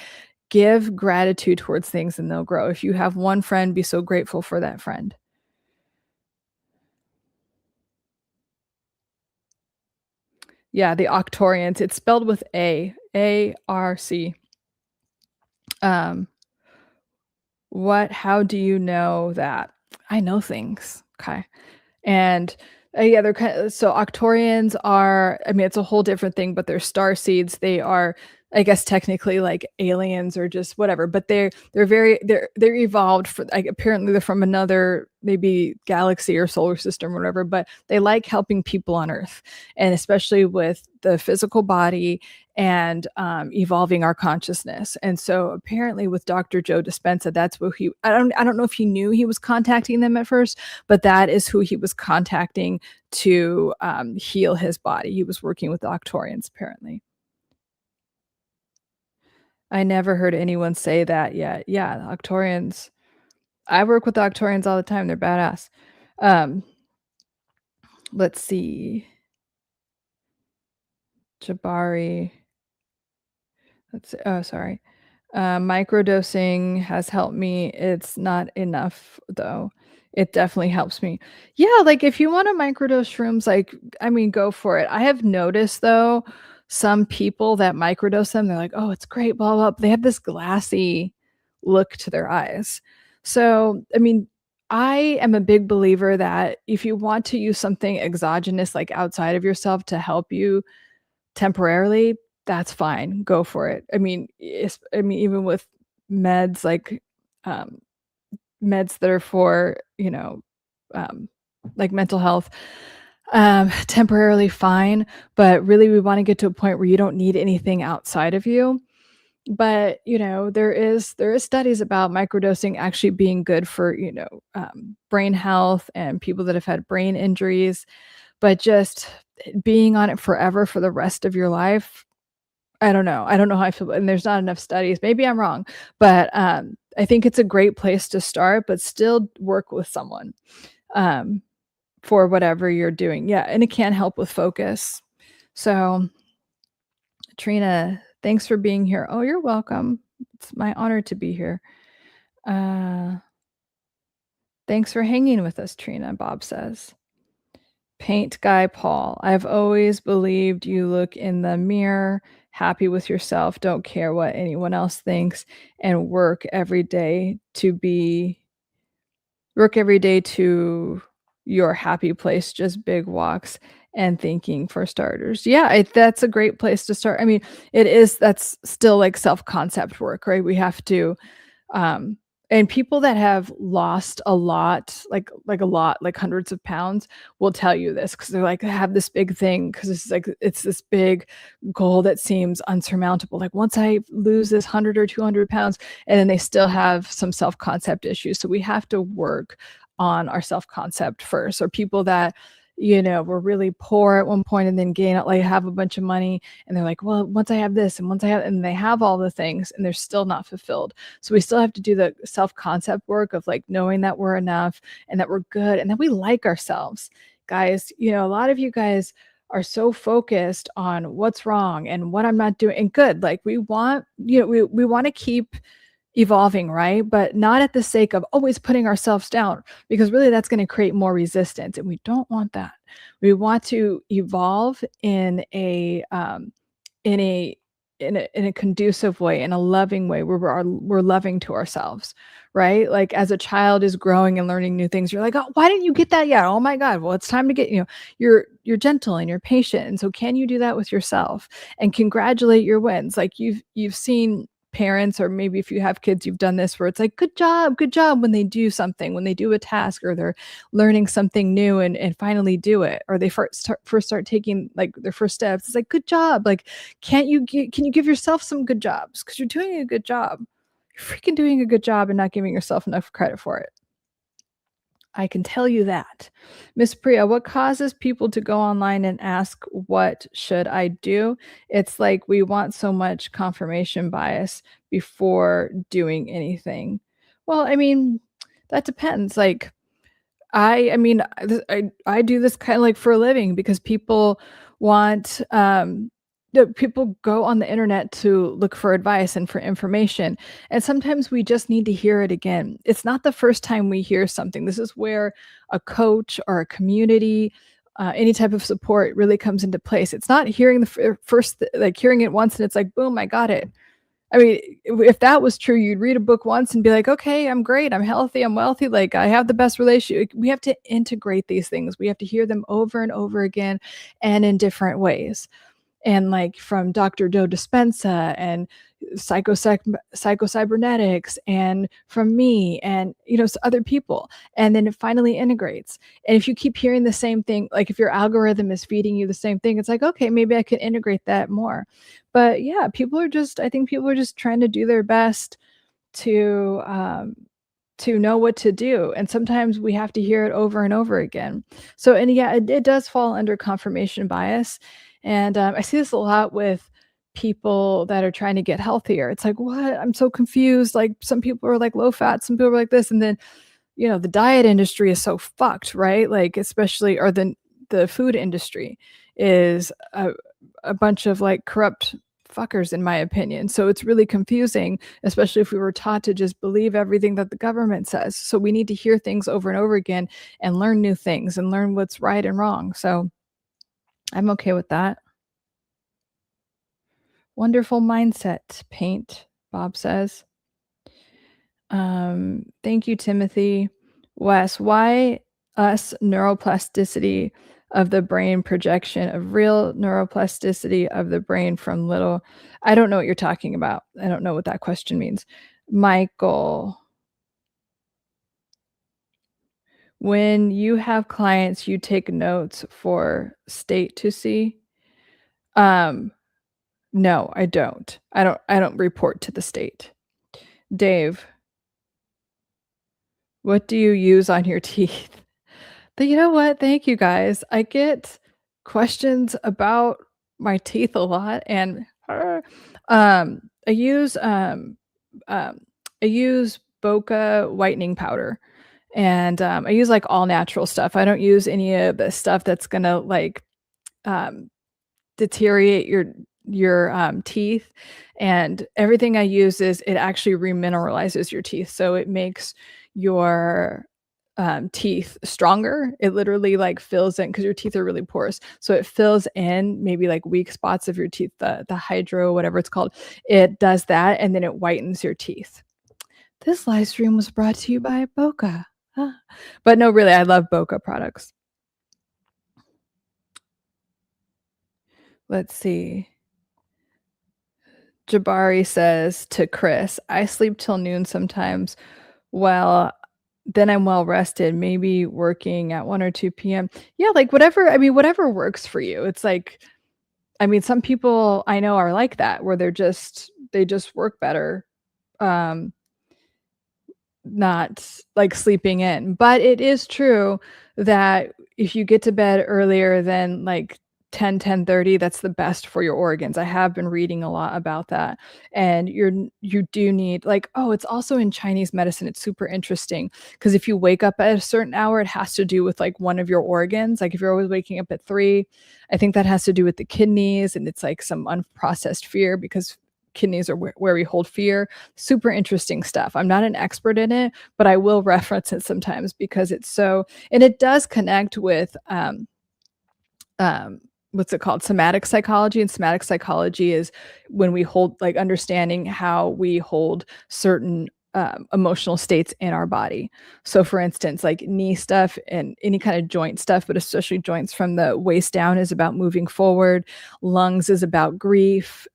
Give gratitude towards things and they'll grow. If you have one friend, be so grateful for that friend. Yeah, the Octorians. It's spelled with A-R-C. How do you know that? I know things. Okay. And yeah, so Octorians are, I mean, it's a whole different thing, but they're starseeds. They are, I guess, technically like aliens or just whatever, but they're evolved for, like, apparently they're from another maybe galaxy or solar system or whatever, but they like helping people on Earth, and especially with the physical body and evolving our consciousness. And so apparently with Dr. Joe Dispenza, that's what I don't know if he knew he was contacting them at first, but that is who he was contacting to heal his body. He was working with the Octorians, apparently. I never heard anyone say that yet. Yeah, the Octorians. I work with the Octorians all the time. They're badass. Let's see. Jabari. Oh, sorry. Microdosing has helped me. It's not enough though. It definitely helps me. Yeah, like if you want to microdose shrooms, like, I mean, go for it. I have noticed though, some people that microdose them, they're like, oh, it's great, blah, blah. They have this glassy look to their eyes. So, I mean, I am a big believer that if you want to use something exogenous, like outside of yourself to help you temporarily, that's fine. Go for it. I mean, even with meds, um, meds that are for, like mental health, temporarily fine. But really, we want to get to a point where you don't need anything outside of you. But there is studies about microdosing actually being good for brain health and people that have had brain injuries. But just being on it forever for the rest of your life, I don't know. I don't know how I feel, and there's not enough studies. Maybe I'm wrong, but I think it's a great place to start, but still work with someone for whatever you're doing. Yeah, and it can help with focus. So, Trina, thanks for being here. Oh, you're welcome. It's my honor to be here. Thanks for hanging with us, Trina, Bob says. Paint Guy Paul, I've always believed you look in the mirror, happy with yourself, don't care what anyone else thinks, and work every day to your happy place, just big walks and thinking for starters. Yeah, that's a great place to start. I mean, that's still like self-concept work, right? We have to and people that have lost a lot, like a lot, like hundreds of pounds, will tell you this because they're like, I have this big thing because it's this big goal that seems unsurmountable. Like once I lose this 100 or 200 pounds, and then they still have some self-concept issues. So we have to work on our self-concept first. Or people that were really poor at one point and then have a bunch of money, and they're like, well, once I have this and and they have all the things and they're still not fulfilled. So we still have to do the self-concept work of like knowing that we're enough and that we're good and that we like ourselves. Guys, a lot of you guys are so focused on what's wrong and what I'm not doing and good. Like we want, we want to keep evolving, right? But not at the sake of always putting ourselves down, because really that's going to create more resistance, and we don't want that. We want to evolve in a in a in a conducive way, in a loving way, where we're loving to ourselves, right? Like as a child is growing and learning new things, you're like, oh, why didn't you get that yet? Oh my God, well, it's time to get, you're gentle and you're patient, and so can you do that with yourself and congratulate your wins? Like you've seen parents, or maybe if you have kids, you've done this, where it's like, good job when they do something, when they do a task, or they're learning something new and finally do it, or they first start taking like their first steps. It's like, good job. Like, can you give yourself some good jobs? Because you're doing a good job. You're freaking doing a good job and not giving yourself enough credit for it. I can tell you that. Miss Priya, what causes people to go online and ask, what should I do? It's like we want so much confirmation bias before doing anything. Well, I mean, That depends. Like, I mean, I do this kind of like for a living because people want, people go on the internet to look for advice and for information. And sometimes we just need to hear it again. It's not the first time we hear something. This is where a coach or a community, any type of support really comes into place. It's not hearing the first, like hearing it once and it's like, boom, I got it. I mean, if that was true, you'd read a book once and be like, okay, I'm great. I'm healthy. I'm wealthy. Like, I have the best relationship. We have to integrate these things. We have to hear them over and over again and in different ways. And like from Dr. Joe Dispenza and Psychocybernetics and from me and, other people. And then it finally integrates. And if you keep hearing the same thing, like if your algorithm is feeding you the same thing, it's like, okay, maybe I can integrate that more. But yeah, I think people are just trying to do their best to know what to do. And sometimes we have to hear it over and over again. So, and yeah, it does fall under confirmation bias. And I see this a lot with people that are trying to get healthier. It's like, what? I'm so confused. Like some people are like low fat, some people are like this. And then, the diet industry is so fucked, right? Like, especially, or the food industry is a bunch of like corrupt fuckers, in my opinion. So it's really confusing, especially if we were taught to just believe everything that the government says. So we need to hear things over and over again and learn new things and learn what's right and wrong. So I'm okay with that. Wonderful mindset, Paint, Bob says. Thank you, Timothy. Wes, why us neuroplasticity of the brain projection of real neuroplasticity of the brain from little? I don't know what you're talking about. I don't know what that question means. Michael, when you have clients, you take notes for state to see? No, I don't. I don't report to the state. Dave, what do you use on your teeth? But you know what? Thank you guys. I get questions about my teeth a lot, and I use Boca whitening powder, and I use like all natural stuff. I don't use any of the stuff that's gonna like deteriorate your teeth. And everything I use is it actually remineralizes your teeth, so it makes your teeth stronger. It literally like fills in, because your teeth are really porous, so it fills in maybe like weak spots of your teeth, the hydro, whatever it's called. It does that, and then it whitens your teeth. This live stream was brought to you by Boca. But no, really, I love Boca products. Let's see. Jabari says to Chris, I sleep till noon sometimes. Well, then I'm well rested, maybe working at 1 or 2 p.m. Yeah, like whatever works for you. It's like, some people I know are like that, where they just work better, not like sleeping in. But it is true that if you get to bed earlier than like 10:30, that's the best for your organs. I have been reading a lot about that. And you do need, like, it's also in Chinese medicine. It's super interesting because if you wake up at a certain hour, it has to do with like one of your organs. Like if you're always waking up at 3, I think that has to do with the kidneys, and it's like some unprocessed fear, because kidneys are where we hold fear. Super interesting stuff. I'm not an expert in it, but I will reference it sometimes because it's so, and it does connect with what's it called? Somatic psychology. And somatic psychology is when we hold, like, understanding how we hold certain emotional states in our body. So for instance, like knee stuff and any kind of joint stuff, but especially joints from the waist down, is about moving forward. Lungs is about grief.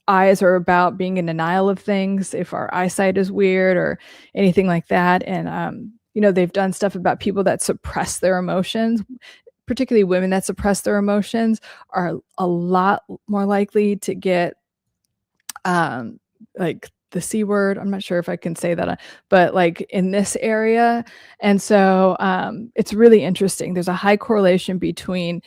Eyes are about being in denial of things, if our eyesight is weird or anything like that. And they've done stuff about people that suppress their emotions. Particularly women that suppress their emotions are a lot more likely to get like the C word. I'm not sure if I can say that, but like in this area. And so it's really interesting. There's a high correlation between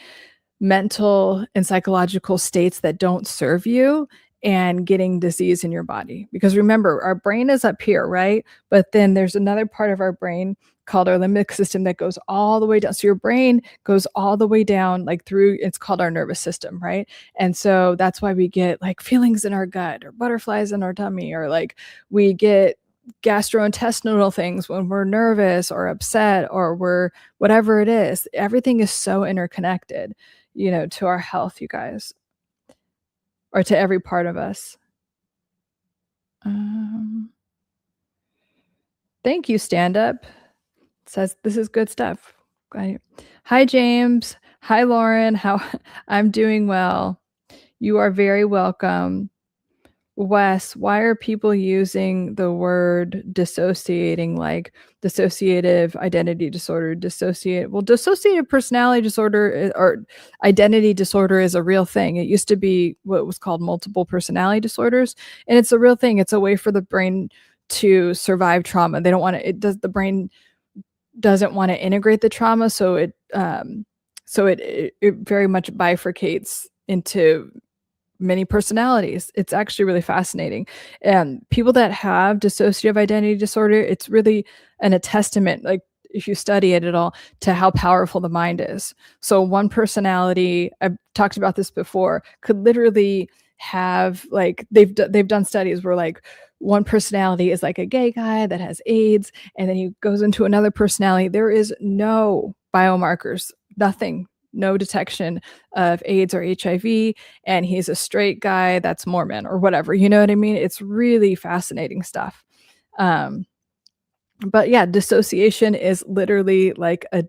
mental and psychological states that don't serve you and getting disease in your body. Because remember, our brain is up here, right? But then there's another part of our brain called our limbic system that goes all the way down. So your brain goes all the way down, like through, it's called our nervous system, right? And so that's why we get like feelings in our gut or butterflies in our tummy, or like we get gastrointestinal things when we're nervous or upset or we're whatever it is. Everything is so interconnected, to our health, you guys, or to every part of us. Thank you, Stand Up. Says this is good stuff. Hi, James. Hi, Lauren. I'm doing well. You are very welcome. Wes, why are people using the word dissociating, like dissociative identity disorder, dissociative personality disorder or identity disorder is a real thing. It used to be what was called multiple personality disorders, and it's a real thing. It's a way for the brain to survive trauma. They don't want to, the brain doesn't want to integrate the trauma, so it very much bifurcates into many personalities. It's actually really fascinating. And people that have dissociative identity disorder, it's really a testament, like if you study it at all, to how powerful the mind is. So one personality, I've talked about this before, could literally have, like, they've done studies where like one personality is like a gay guy that has AIDS, and then he goes into another personality. There is no biomarkers, nothing, no detection of AIDS or HIV, and he's a straight guy that's Mormon or whatever, you know what I mean? It's really fascinating stuff. But yeah, dissociation is literally like a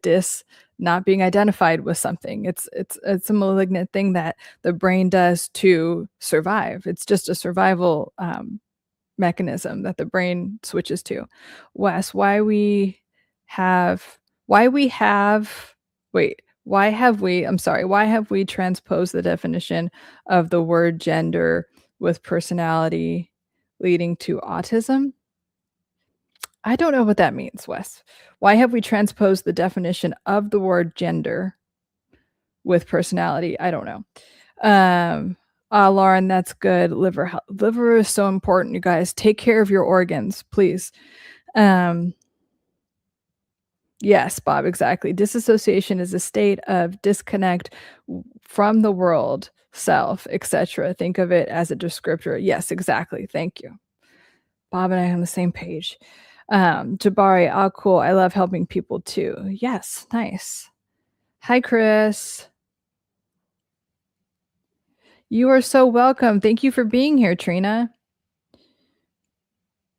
not being identified with something. It's a malignant thing that the brain does to survive. It's just a survival mechanism that the brain switches to. Wes, why have we transposed the definition of the word gender with personality leading to autism? I don't know what that means, Wes. Why have we transposed the definition of the word gender with personality? I don't know. Lauren, that's good. Liver is so important, you guys. Take care of your organs, please. Yes, Bob, exactly. Disassociation is a state of disconnect from the world, self, etc. Think of it as a descriptor. Yes, exactly. Thank you. Bob and I are on the same page. Jabari, oh, cool. I love helping people too. Yes, nice. Hi, Chris. You are so welcome. Thank you for being here, Trina.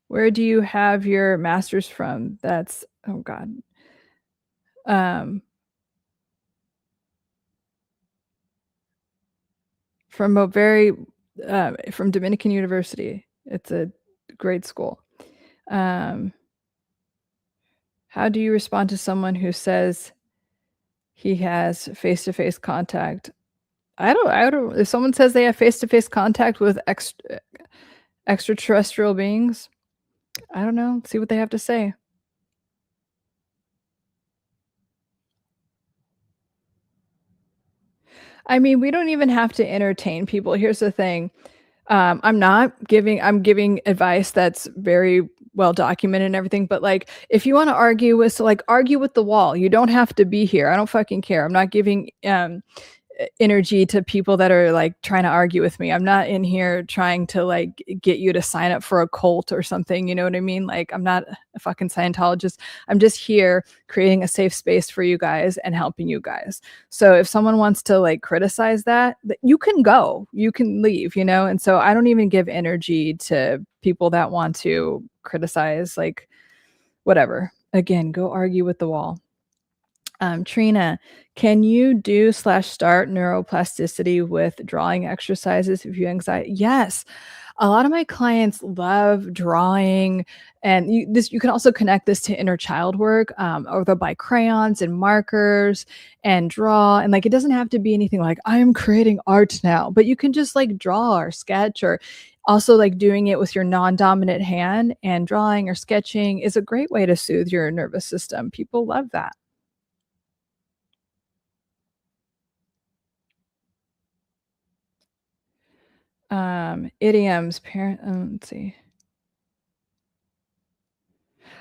Where do you have your master's from? That's, oh God. From from Dominican University. It's a great school. How do you respond to someone who says he has face-to-face contact? I don't, if someone says they have face-to-face contact with extraterrestrial beings, I don't know, see what they have to say. I mean, we don't even have to entertain people. Here's the thing. I'm giving advice that's very well documented and everything, but like, if you want to argue with, argue with the wall. You don't have to be here. I don't fucking care. I'm not giving energy to people that are like trying to argue with me. I'm not in here trying to like get you to sign up for a cult or something. You know what I mean? Like, I'm not a fucking Scientologist. I'm just here creating a safe space for you guys and helping you guys. So if someone wants to like criticize that, you can go, you can leave, And so I don't even give energy to people that want to criticize, like, whatever. Again, go argue with the wall. Trina, can you do /start neuroplasticity with drawing exercises if you anxiety? Yes. A lot of my clients love drawing, and you can also connect this to inner child work, or they'll buy crayons and markers and draw. And like, it doesn't have to be anything like I am creating art now, but you can just like draw or sketch, or also like doing it with your non-dominant hand, and drawing or sketching is a great way to soothe your nervous system. People love that. Idioms, parent. Let's see.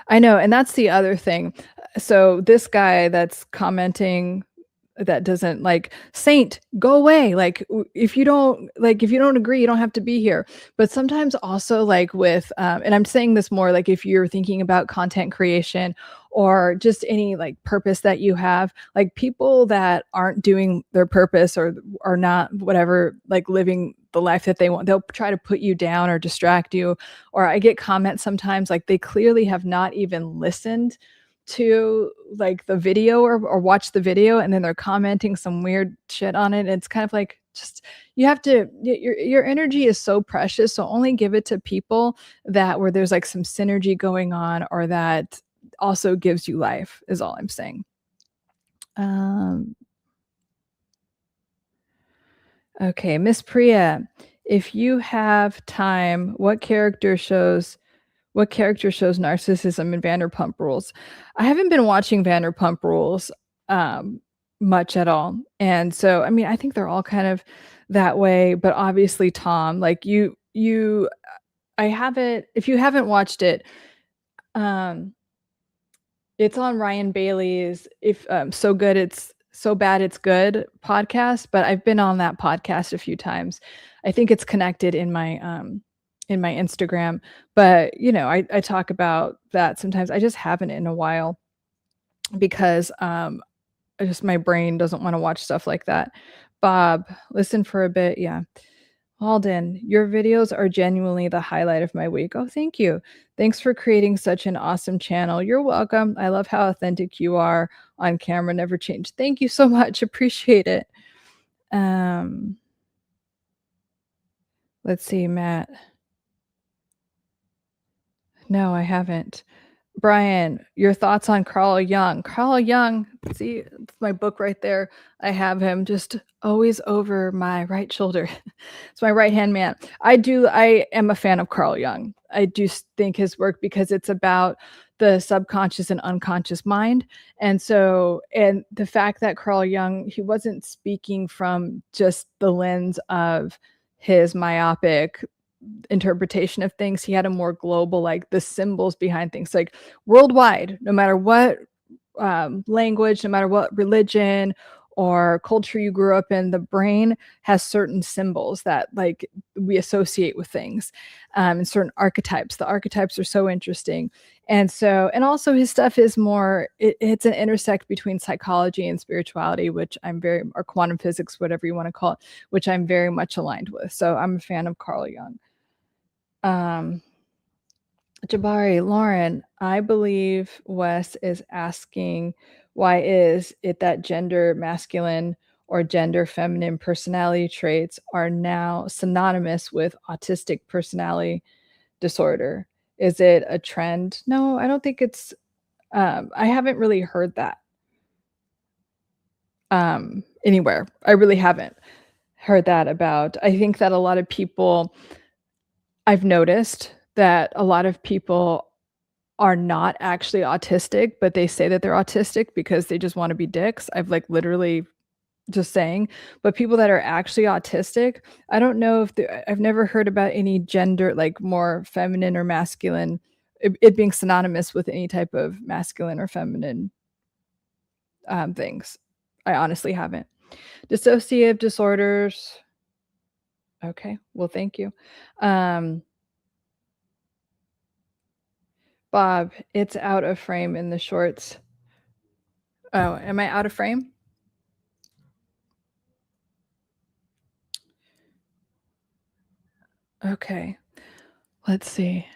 I know, and that's the other thing. So this guy that's commenting that doesn't like saint go away, like if you don't agree you don't have to be here. But sometimes also like with and I'm saying this more like if you're thinking about content creation or just any like purpose that you have, like people that aren't doing their purpose or are not whatever, like living the life that they want, they'll try to put you down or distract you. Or I get comments sometimes like they clearly have not even listened to like the video or watch the video, and then they're commenting some weird shit on it. It's kind of like, just, you have to, your energy is so precious, so only give it to people that where there's like some synergy going on or that also gives you life, is all I'm saying. Okay, Miss Priya, if you have time, what character shows narcissism in Vanderpump Rules? I haven't been watching Vanderpump Rules much at all. And so, I mean, I think they're all kind of that way, but obviously Tom, like I haven't, if you haven't watched it, it's on Ryan Bailey's So Good It's So Bad It's Good podcast, but I've been on that podcast a few times. I think it's connected in my Instagram, but you know, I talk about that sometimes. I just haven't in a while because my brain doesn't want to watch stuff like that. Bob, listen for a bit. Yeah. Alden, your videos are genuinely the highlight of my week. Oh, thank you. Thanks for creating such an awesome channel. You're welcome. I love how authentic you are on camera. Never change. Thank you so much. Appreciate it. Let's see, Matt. No, I haven't. Brian, your thoughts on Carl Jung. Carl Jung, see, it's my book right there. I have him just always over my right shoulder. It's my right-hand man. I am a fan of Carl Jung. I do think his work, because it's about the subconscious and unconscious mind. And so, and the fact that Carl Jung, he wasn't speaking from just the lens of his myopic interpretation of things. He had a more global, like the symbols behind things, like worldwide, no matter what language, no matter what religion or culture you grew up in, the brain has certain symbols that like we associate with things, and certain archetypes. The archetypes are so interesting. And so, and also his stuff is more, it's an intersect between psychology and spirituality, which or quantum physics, whatever you want to call it, which I'm very much aligned with. So I'm a fan of Carl Jung. Jabari, Lauren, I believe Wes is asking, why is it that gender masculine or gender feminine personality traits are now synonymous with autistic personality disorder? Is it a trend? No, I don't think it's, I haven't really heard that anywhere. I really haven't heard that about. I think that a lot of people, I've noticed that a lot of people are not actually autistic, but they say that they're autistic because they just want to be dicks. I've like literally just saying, but people that are actually autistic, I don't know if I've never heard about any gender, like more feminine or masculine, it being synonymous with any type of masculine or feminine things. I honestly haven't. Dissociative disorders. Okay, well, thank you. Bob, it's out of frame in the shorts. Oh, am I out of frame? Okay, let's see.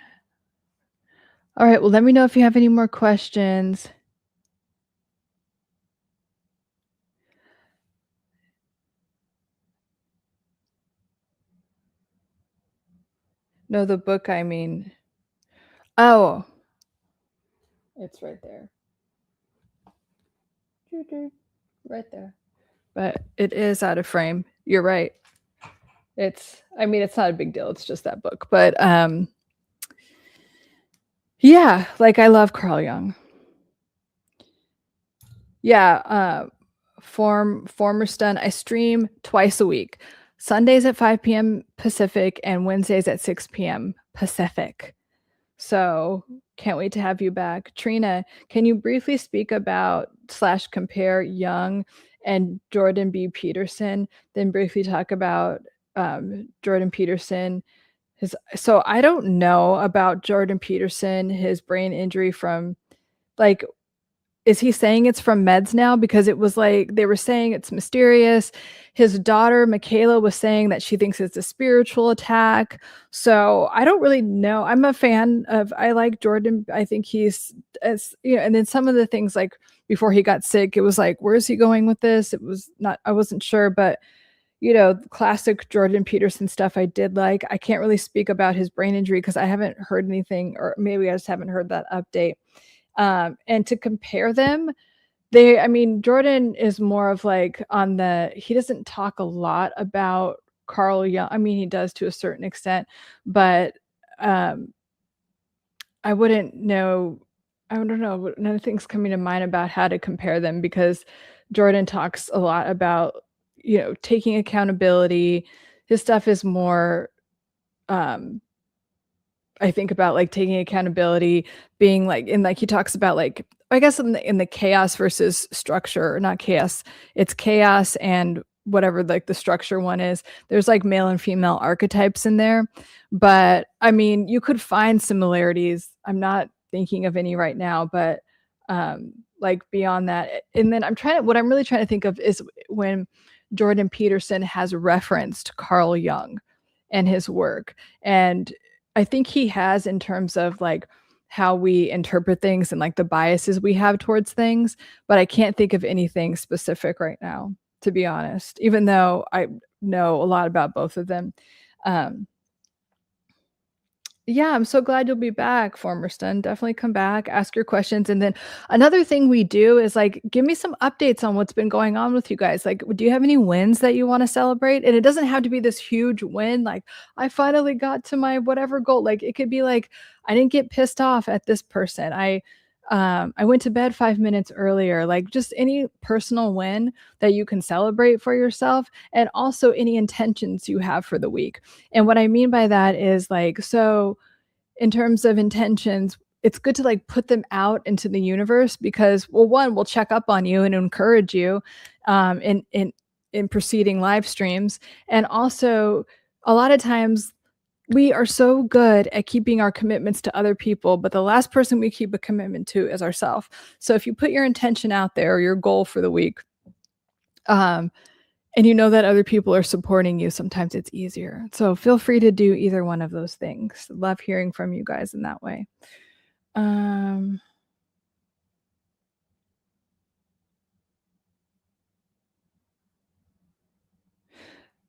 All right, well, let me know if you have any more questions. No, the book, I mean. Oh, it's right there. Right there. But it is out of frame. You're right. I mean, it's not a big deal. It's just that book. But yeah, like I love Carl Jung. Yeah, former stun. I stream twice a week. Sundays at 5 p.m. Pacific and Wednesdays at 6 p.m. Pacific. So can't wait to have you back. Trina, can you briefly speak about / compare Jung and Jordan B. Peterson, then briefly talk about Jordan Peterson? So I don't know about Jordan Peterson, his brain injury from, like, is he saying it's from meds now? Because it was like they were saying it's mysterious. His daughter, Michaela, was saying that she thinks it's a spiritual attack. So I don't really know. I'm a fan of, I like Jordan. I think he's, as you know, and then some of the things, like before he got sick, it was like, where's he going with this? It was not, I wasn't sure, but classic Jordan Peterson stuff I did like. I can't really speak about his brain injury because I haven't heard anything, or maybe I just haven't heard that update. And to compare them, Jordan is more of like he doesn't talk a lot about Carl Jung. I mean, he does to a certain extent, but I don't know. None of things coming to mind about how to compare them, because Jordan talks a lot about, taking accountability. His stuff is more, I think about like taking accountability, being like, and like he talks about, like, I guess in the chaos versus structure, or not chaos, it's chaos and whatever like the structure one is. There's like male and female archetypes in there, but I mean, you could find similarities. I'm not thinking of any right now, but like beyond that. And then what I'm really trying to think of is when Jordan Peterson has referenced Carl Jung and his work. And I think he has, in terms of like how we interpret things and like the biases we have towards things, but I can't think of anything specific right now, to be honest, even though I know a lot about both of them. Yeah, I'm so glad you'll be back, Formerston. Definitely come back, ask your questions. And then another thing we do is like, give me some updates on what's been going on with you guys. Like, do you have any wins that you want to celebrate? And it doesn't have to be this huge win. Like, I finally got to my whatever goal. Like, it could be like, I didn't get pissed off at this person. I went to bed 5 minutes earlier. Like, just any personal win that you can celebrate for yourself, and also any intentions you have for the week. And what I mean by that is like, so in terms of intentions, it's good to like put them out into the universe, because, well, one, we'll check up on you and encourage you in preceding live streams. And also, a lot of times we are so good at keeping our commitments to other people, but the last person we keep a commitment to is ourselves. So if you put your intention out there, or your goal for the week, and you know that other people are supporting you, sometimes it's easier. So feel free to do either one of those things. Love hearing from you guys in that way.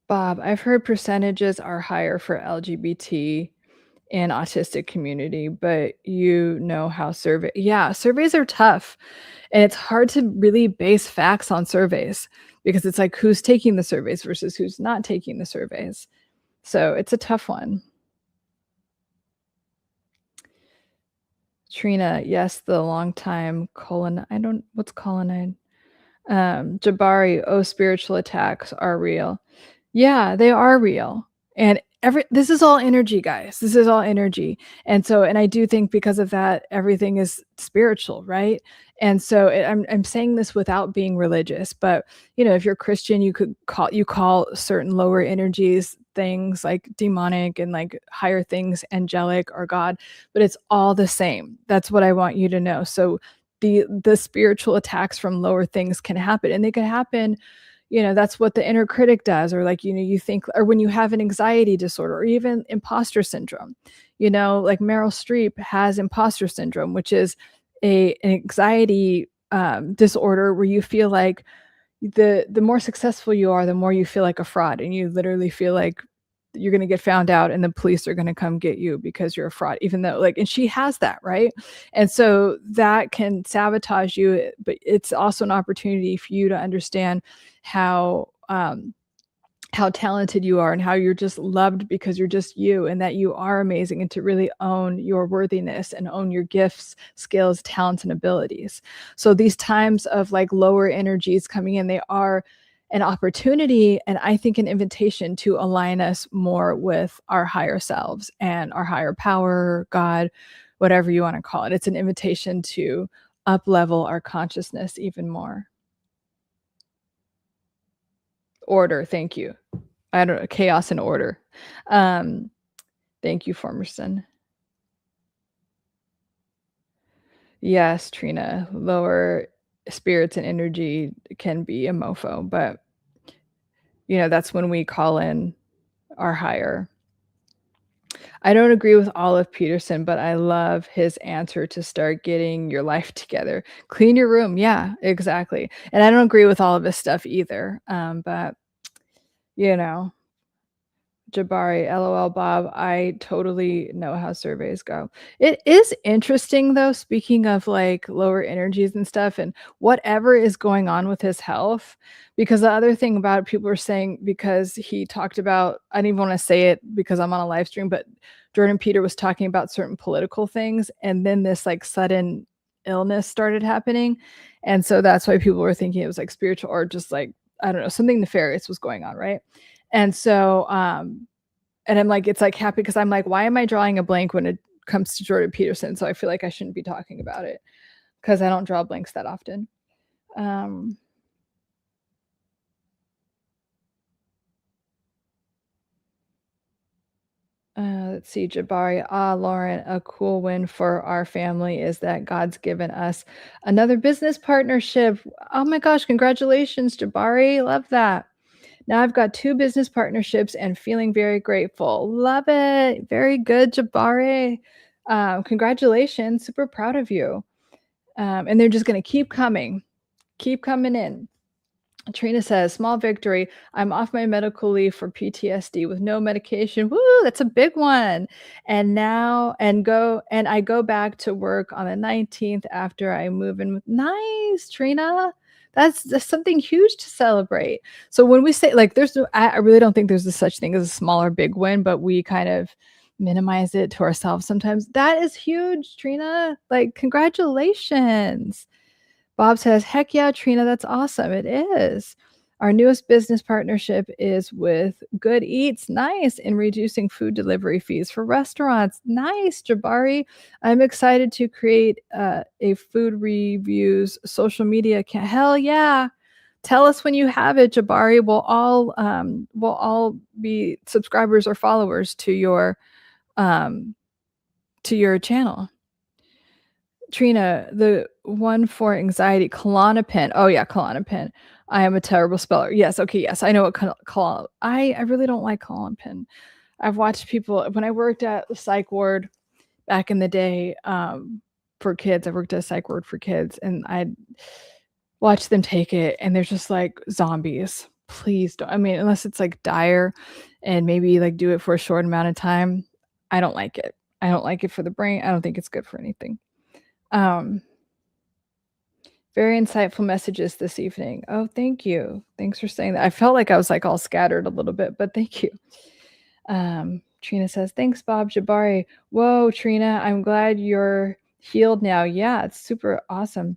Bob, I've heard percentages are higher for LGBT and autistic community, but how surveys are tough. And it's hard to really base facts on surveys, because it's like, who's taking the surveys versus who's not taking the surveys. So it's a tough one. Trina, yes, the long time what's colonnade? Jabari, spiritual attacks are real. Yeah, they are real. And this is all energy, guys. This is all energy. And I do think because of that, everything is spiritual, right? And so I'm saying this without being religious, but if you're Christian, you could call certain lower energies things like demonic, and like higher things angelic or God, but it's all the same. That's what I want you to know. So the spiritual attacks from lower things can happen, and they can happen. That's what the inner critic does, or like, you think, or when you have an anxiety disorder, or even imposter syndrome, like Meryl Streep has imposter syndrome, which is an anxiety disorder where you feel like the more successful you are, the more you feel like a fraud, and you literally feel like you're going to get found out and the police are going to come get you because you're a fraud, even though and she has that, right? And so that can sabotage you, but it's also an opportunity for you to understand how talented you are, and how you're just loved because you're just you, and that you are amazing, and to really own your worthiness and own your gifts, skills, talents, and abilities. So these times of like lower energies coming in, they are, an opportunity, and I think an invitation to align us more with our higher selves and our higher power, God, whatever you want to call it. It's an invitation to up level our consciousness even more. Order, thank you. I don't know, chaos and order. Thank you, Formerson. Yes, Trina, lower spirits and energy can be a mofo, but that's when we call in our higher. I don't agree with all of Peterson, but I love his answer to start getting your life together. Clean your room. Yeah, exactly. And I don't agree with all of his stuff either. But Jabari, LOL, Bob, I totally know how surveys go. It is interesting, though, speaking of like lower energies and stuff and whatever is going on with his health, because the other thing about it, people are saying, because he talked about, I didn't even want to say it because I'm on a live stream, but Jordan Peter was talking about certain political things, and then this like sudden illness started happening. And so that's why people were thinking it was like spiritual or just like, I don't know, something nefarious was going on, right? And so, and I'm like, it's like happy because I'm like, why am I drawing a blank when it comes to Jordan Peterson? So I feel like I shouldn't be talking about it because I don't draw blanks that often. Let's see, Jabari. Lauren, a cool win for our family is that God's given us another business partnership. Oh my gosh, congratulations, Jabari. Love that. Now I've got 2 business partnerships and feeling very grateful. Love it. Very good, Jabari. Congratulations. Super proud of you. And they're just going to keep coming in. Trina says, small victory. I'm off my medical leave for PTSD with no medication. Woo, that's a big one. And I go back to work on the 19th after I move in with nice, Trina. That's something huge to celebrate. So when we say like I really don't think there's such thing as a small or big win, but we kind of minimize it to ourselves sometimes. That is huge, Trina. Like, congratulations. Bob says, heck yeah, Trina, that's awesome. It is. Our newest business partnership is with Good Eats. Nice. In reducing food delivery fees for restaurants. Nice, Jabari. I'm excited to create a food reviews social media account. Hell yeah. Tell us when you have it, Jabari. We'll all be subscribers or followers to your channel. Trina, the one for anxiety, Clonazepam. Oh yeah, Clonazepam. I am a terrible speller. Yes, okay, yes, I know what I really don't like Clonazepam. I've watched people when I worked at the psych ward back in the day for kids. I worked at a psych ward for kids, and I'd watch them take it, and they're just like zombies. Please don't. I mean, unless it's like dire, and maybe like do it for a short amount of time. I don't like it. I don't like it for the brain. I don't think it's good for anything. Very insightful messages this evening. Oh, thank you. Thanks for saying that. I felt like I was like all scattered a little bit, but thank you. Trina says, thanks, Bob. Jabari. Whoa, Trina, I'm glad you're healed now. Yeah, it's super awesome.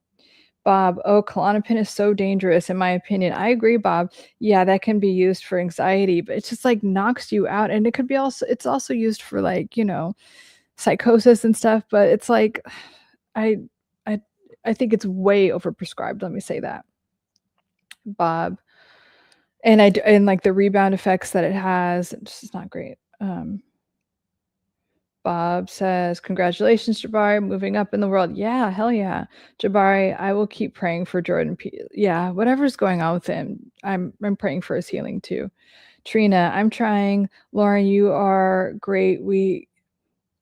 Bob, oh, Klonopin is so dangerous, in my opinion. I agree, Bob. Yeah, that can be used for anxiety, but it just like knocks you out. And it could be it's also used for like, psychosis and stuff, but it's like, I think it's way overprescribed. Let me say that, Bob. And like the rebound effects that it has, it's just not great. Bob says, congratulations, Jabari, moving up in the world. Yeah, hell yeah. Jabari, I will keep praying for Jordan. Yeah, whatever's going on with him, I'm praying for his healing too. Trina, I'm trying. Lauren, you are great.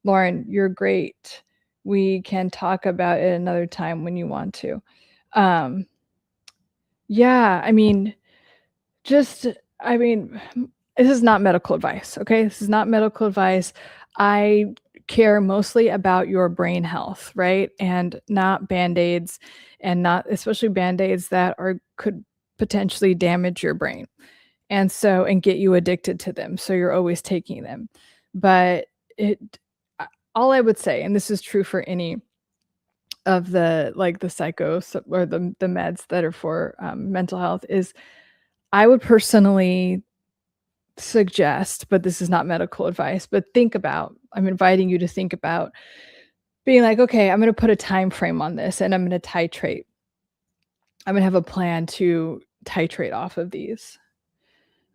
Lauren, you're great. We can talk about it another time when you want to. Yeah, I mean, this is not medical advice, okay? This is not medical advice. I care mostly about your brain health, right? And not Band-Aids, and not especially Band-Aids that could potentially damage your brain. And get you addicted to them. So you're always taking them. But all I would say, and this is true for any of the psychos or the meds that are for mental health, is I would personally suggest, but this is not medical advice, but I'm inviting you to think about being like, okay, I'm going to put a time frame on this and I'm going to titrate. I'm going to have a plan to titrate off of these.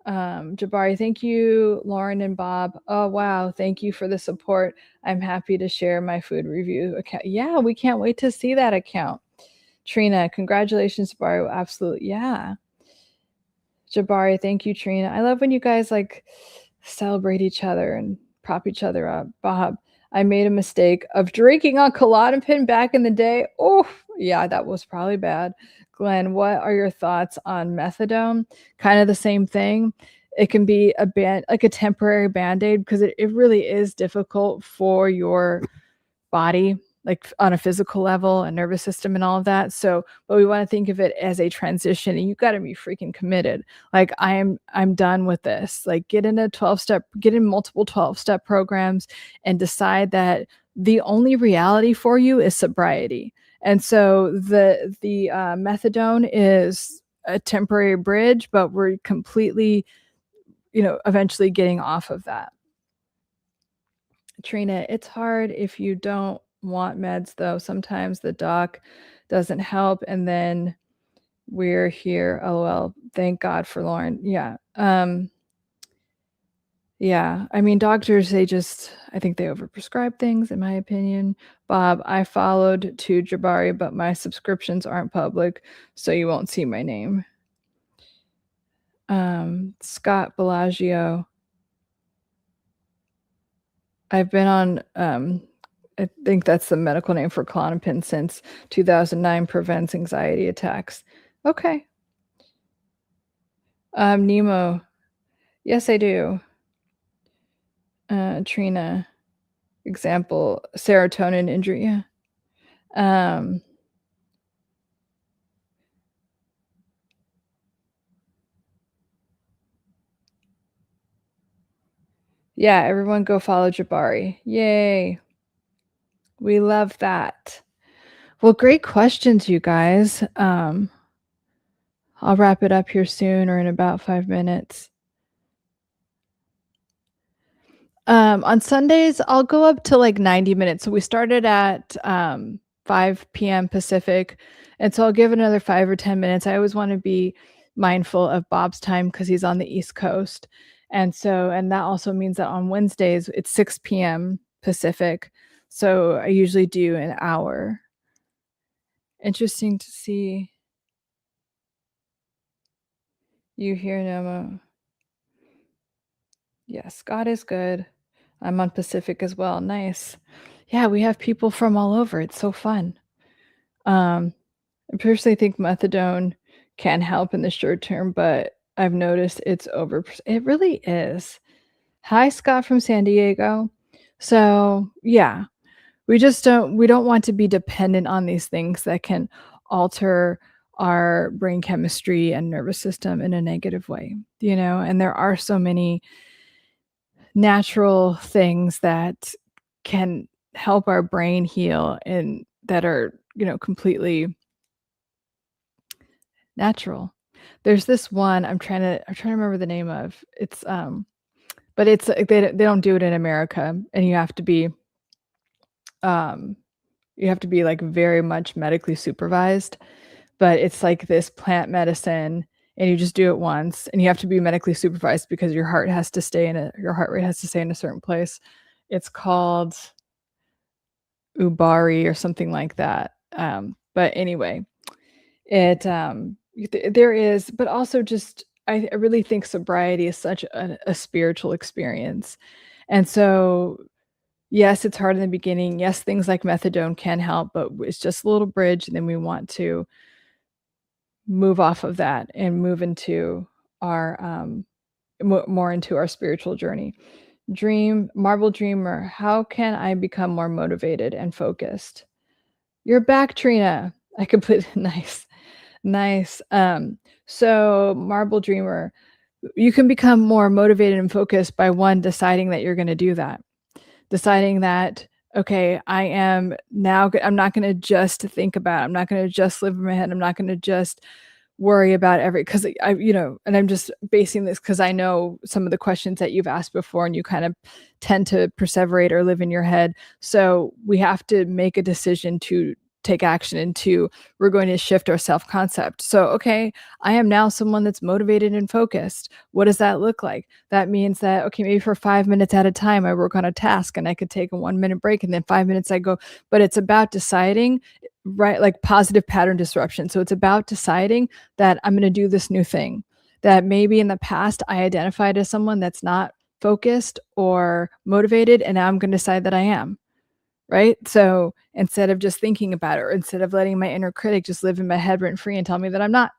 Jabari, thank you. Lauren and Bob. Oh, wow. Thank you for the support. I'm happy to share my food review account. Yeah, we can't wait to see that account. Trina, congratulations, Jabari. Absolutely. Yeah. Jabari, thank you, Trina. I love when you guys like celebrate each other and prop each other up. Bob, I made a mistake of drinking on Clonazepam back in the day. Oh, yeah, that was probably bad. Glenn, what are your thoughts on methadone? Kind of the same thing. It can be like a temporary band-aid because it really is difficult for your body, like on a physical level and nervous system and all of that. So, but we want to think of it as a transition, and you got to be freaking committed. Like I'm done with this. Like get in multiple 12-step programs and decide that the only reality for you is sobriety. And so the methadone is a temporary bridge, but we're completely, eventually getting off of that. Trina, it's hard if you don't want meds, though. Sometimes the doc doesn't help, and then we're here. LOL. Thank God for Lauren. Yeah. Yeah. I mean, doctors, I think they overprescribe things, in my opinion. Bob, I followed to Jabari, but my subscriptions aren't public, so you won't see my name. Scott Bellagio. I've been on, I think that's the medical name for Clonazepam since 2009, prevents anxiety attacks. Okay. Nemo. Yes, I do. Trina. Example, serotonin injury. Yeah. Yeah, everyone go follow Jabari. Yay. We love that. Well, great questions, you guys. I'll wrap it up here soon or in about 5 minutes. On Sundays, I'll go up to like 90 minutes. So we started at 5 p.m. Pacific. And so I'll give it another 5 or 10 minutes. I always want to be mindful of Bob's time because he's on the East Coast. And that also means that on Wednesdays, it's 6 p.m. Pacific. So I usually do an hour. Interesting to see you here, Nemo. Yes, God is good. I'm on Pacific as well. Nice. Yeah, we have people from all over. It's so fun. I personally think methadone can help in the short term, but I've noticed it really is. Hi, Scott from San Diego. So yeah, we don't want to be dependent on these things that can alter our brain chemistry and nervous system in a negative way, and there are so many natural things that can help our brain heal and that are, completely natural. There's this one I'm trying to remember the name of. It's but it's they don't do it in America, and you have to be like very much medically supervised, but it's like this plant medicine and you just do it once, and you have to be medically supervised because your heart rate has to stay in a certain place. It's called Ubari or something like that. But anyway, there is, but also just I really think sobriety is such a spiritual experience. And so yes, it's hard in the beginning. Yes, things like methadone can help, but it's just a little bridge, and then we want to move off of that and move into our more into our spiritual journey. Marble Dreamer, how can I become more motivated and focused? You're back, Trina. I completely nice. So Marble Dreamer, you can become more motivated and focused by deciding that you're going to do that. Deciding that, okay, I'm not going to just think about it. I'm not going to just live in my head. I'm not going to just worry about because I, and I'm just basing this because I know some of the questions that you've asked before, and you kind of tend to perseverate or live in your head. So we have to make a decision to take action into, we're going to shift our self-concept. So, okay, I am now someone that's motivated and focused. What does that look like? That means that, okay, maybe for 5 minutes at a time, I work on a task and I could take a 1-minute break, and then 5 minutes I go, but it's about deciding, right? Like positive pattern disruption. So it's about deciding that I'm going to do this new thing that maybe in the past I identified as someone that's not focused or motivated, and now I'm going to decide that I am. Right? So instead of just thinking about it, or instead of letting my inner critic just live in my head rent free and tell me that I'm not,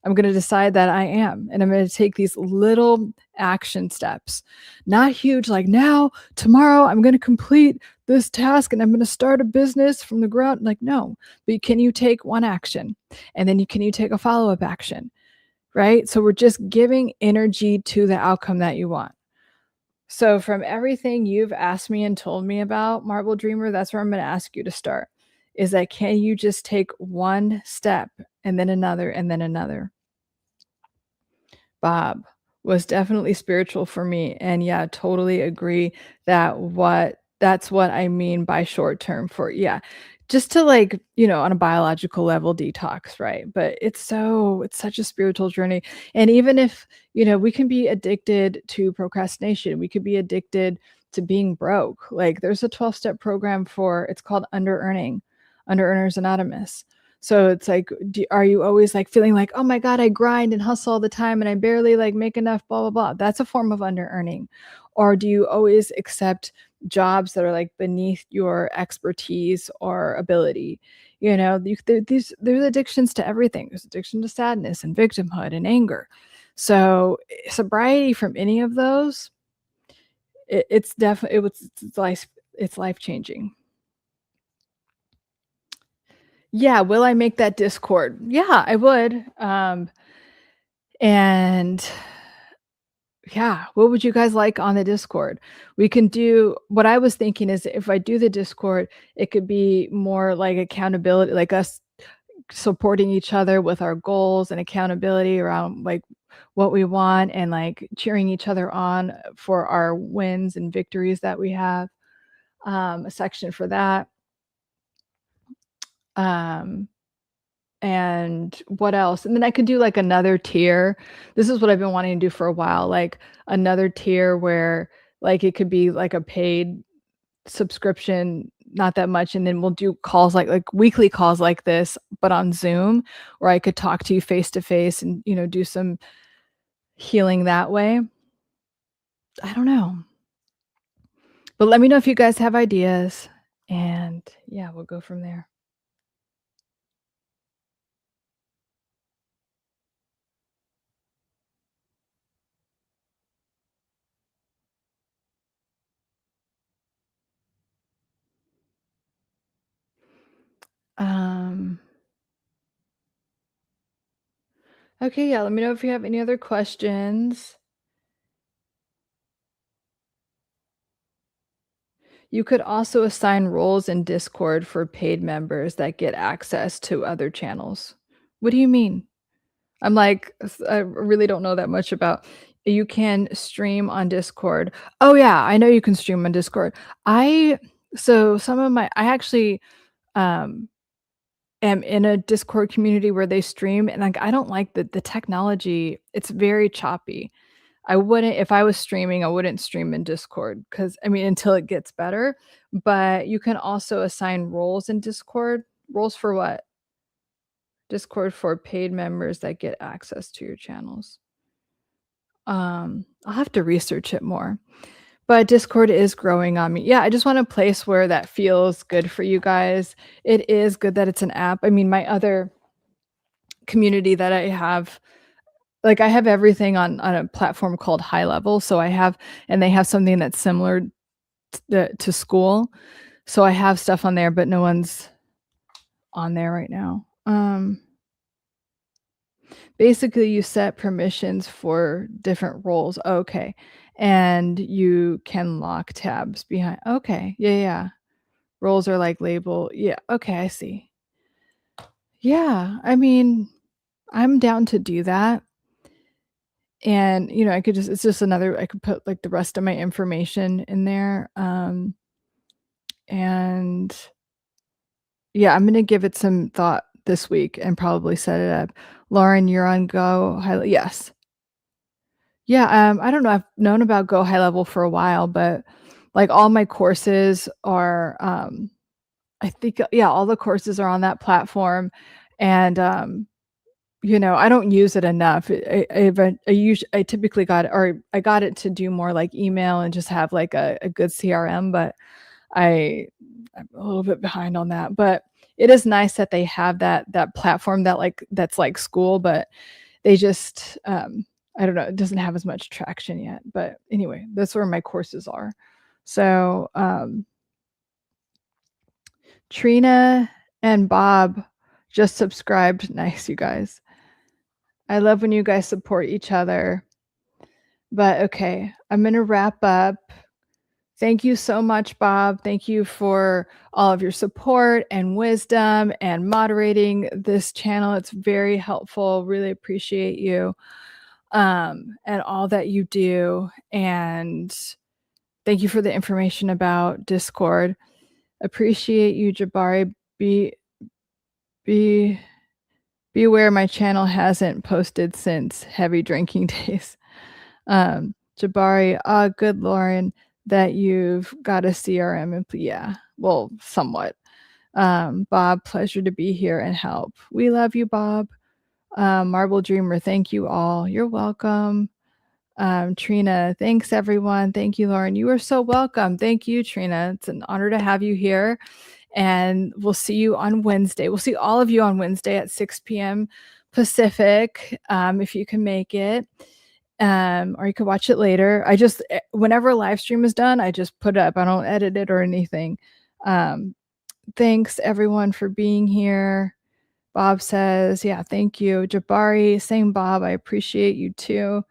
I'm going to decide that I am. And I'm going to take these little action steps, not huge, like now, tomorrow, I'm going to complete this task and I'm going to start a business from the ground. Like, no, but can you take one action? And then can you take a follow-up action? Right? So we're just giving energy to the outcome that you want. So from everything you've asked me and told me about Marble Dreamer, that's where I'm going to ask you to start. Is that, can you just take one step and then another and then another? Bob was definitely spiritual for me. And yeah, totally agree that's what I mean by short term for, yeah, just to like, on a biological level detox, right? But it's such a spiritual journey. And even if, we can be addicted to procrastination, we could be addicted to being broke. Like there's a 12-step program it's called Underearning, Underearners Anonymous. So it's like, are you always like feeling like, oh my God, I grind and hustle all the time and I barely like make enough, blah, blah, blah. That's a form of under earning. Or do you always accept jobs that are like beneath your expertise or ability? There's addictions to everything. There's addiction to sadness and victimhood and anger. So sobriety from any of those, it's definitely, it's life changing. Yeah, will I make that Discord? Yeah, I would. And yeah, what would you guys like on the Discord? We can do, what I was thinking is, if I do the Discord, it could be more like accountability, like us supporting each other with our goals and accountability around like what we want, and like cheering each other on for our wins and victories that we have. A section for that. Um, and what else? And then I could do like another tier. This is what I've been wanting to do for a while, like another tier where like it could be like a paid subscription, not that much, and then we'll do calls like weekly calls like this, but on Zoom, where I could talk to you face to face and do some healing that way. I don't know. But let me know if you guys have ideas, and yeah, we'll go from there. Um Okay, yeah, let me know if you have any other questions. You could also assign roles in Discord for paid members that get access to other channels. What do you mean? I'm like, I really don't know that much about. You can stream on Discord. Oh yeah, I know you can stream on Discord. So some of I actually um am in a Discord community where they stream, and like I don't like the technology. It's very choppy. I wouldn't, if I was streaming, I wouldn't stream in Discord, because I mean, until it gets better. But you can also assign roles in Discord. Roles for what? Discord for paid members that get access to your channels. I'll have to research it more. But Discord is growing on me. Yeah, I just want a place where that feels good for you guys. It is good that it's an app. I mean, my other community that I have, like I have everything on a platform called High Level. So and they have something that's similar to school. So I have stuff on there, but no one's on there right now. Basically you set permissions for different roles. Okay. And you can lock tabs behind. Okay. Yeah, yeah. Roles are like label. Yeah. Okay, I see. Yeah. I mean, I'm down to do that. And, I could just it's just another I could put, like, the rest of my information in there, and yeah, I'm gonna give it some thought this week and probably set it up. Lauren, you're on Go High yes. Yeah, I don't know, I've known about Go High Level for a while, but, like, all my courses are, I think yeah, all the courses are on that platform, and, I don't use it enough. I typically I got it to do more, like, email and just have, like, a good CRM, but I'm a little bit behind on that, but it is nice that they have that platform that's like school, but they just, I don't know, it doesn't have as much traction yet, but anyway, that's where my courses are. So, Trina and Bob just subscribed. Nice, you guys. I love when you guys support each other. But okay, I'm gonna wrap up. Thank you so much, Bob. Thank you for all of your support and wisdom and moderating this channel. It's very helpful. Really appreciate you, and all that you do. And thank you for the information about Discord. Appreciate you, Jabari. Be aware my channel hasn't posted since heavy drinking days. Jabari, good, Lauren, that you've got a CRM. Yeah, well, somewhat. Bob, pleasure to be here and help. We love you, Bob. Marble Dreamer, thank you all. You're welcome. Trina, thanks everyone. Thank you, Lauren. You are so welcome. Thank you, Trina. It's an honor to have you here. And we'll see you on Wednesday. We'll see all of you on Wednesday at 6 p.m. Pacific, if you can make it. Or you could watch it later. Whenever a live stream is done, I just put it up. I don't edit it or anything. Thanks everyone for being here. Bob says, yeah, thank you. Jabari, same Bob. I appreciate you too.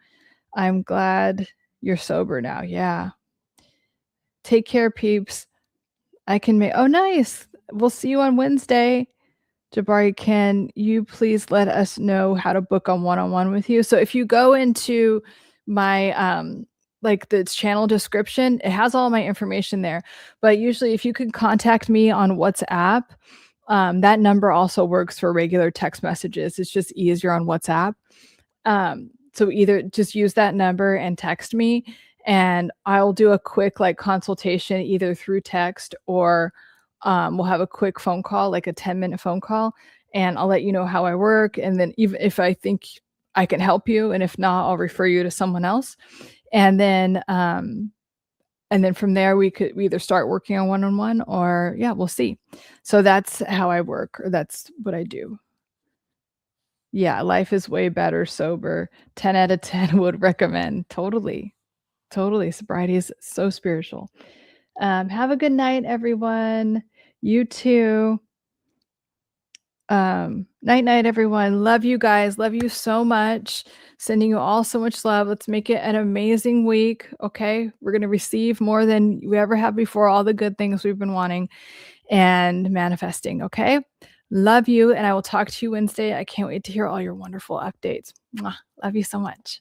I'm glad you're sober now. Yeah. Take care, peeps. Oh, nice. We'll see you on Wednesday. Jabari, can you please let us know how to book a one-on-one with you? So if you go into my like the channel description, it has all my information there. But usually if you could contact me on WhatsApp, that number also works for regular text messages. It's just easier on WhatsApp. So either just use that number and text me, and I'll do a quick like consultation either through text or we'll have a quick phone call, like a 10-minute phone call, and I'll let you know how I work. And then even if I think I can help you, and if not, I'll refer you to someone else. And then from there we either start working on one-on-one or yeah, we'll see. So that's how I work, or that's what I do. Yeah, life is way better sober. 10 out of 10 would recommend. Totally. Sobriety is so spiritual. Have a good night, everyone. You too. Night, everyone. Love you guys. Love you so much. Sending you all so much love. Let's make it an amazing week. Okay. We're going to receive more than we ever have before, all the good things we've been wanting and manifesting. Okay. Love you. And I will talk to you Wednesday. I can't wait to hear all your wonderful updates. Mwah. Love you so much.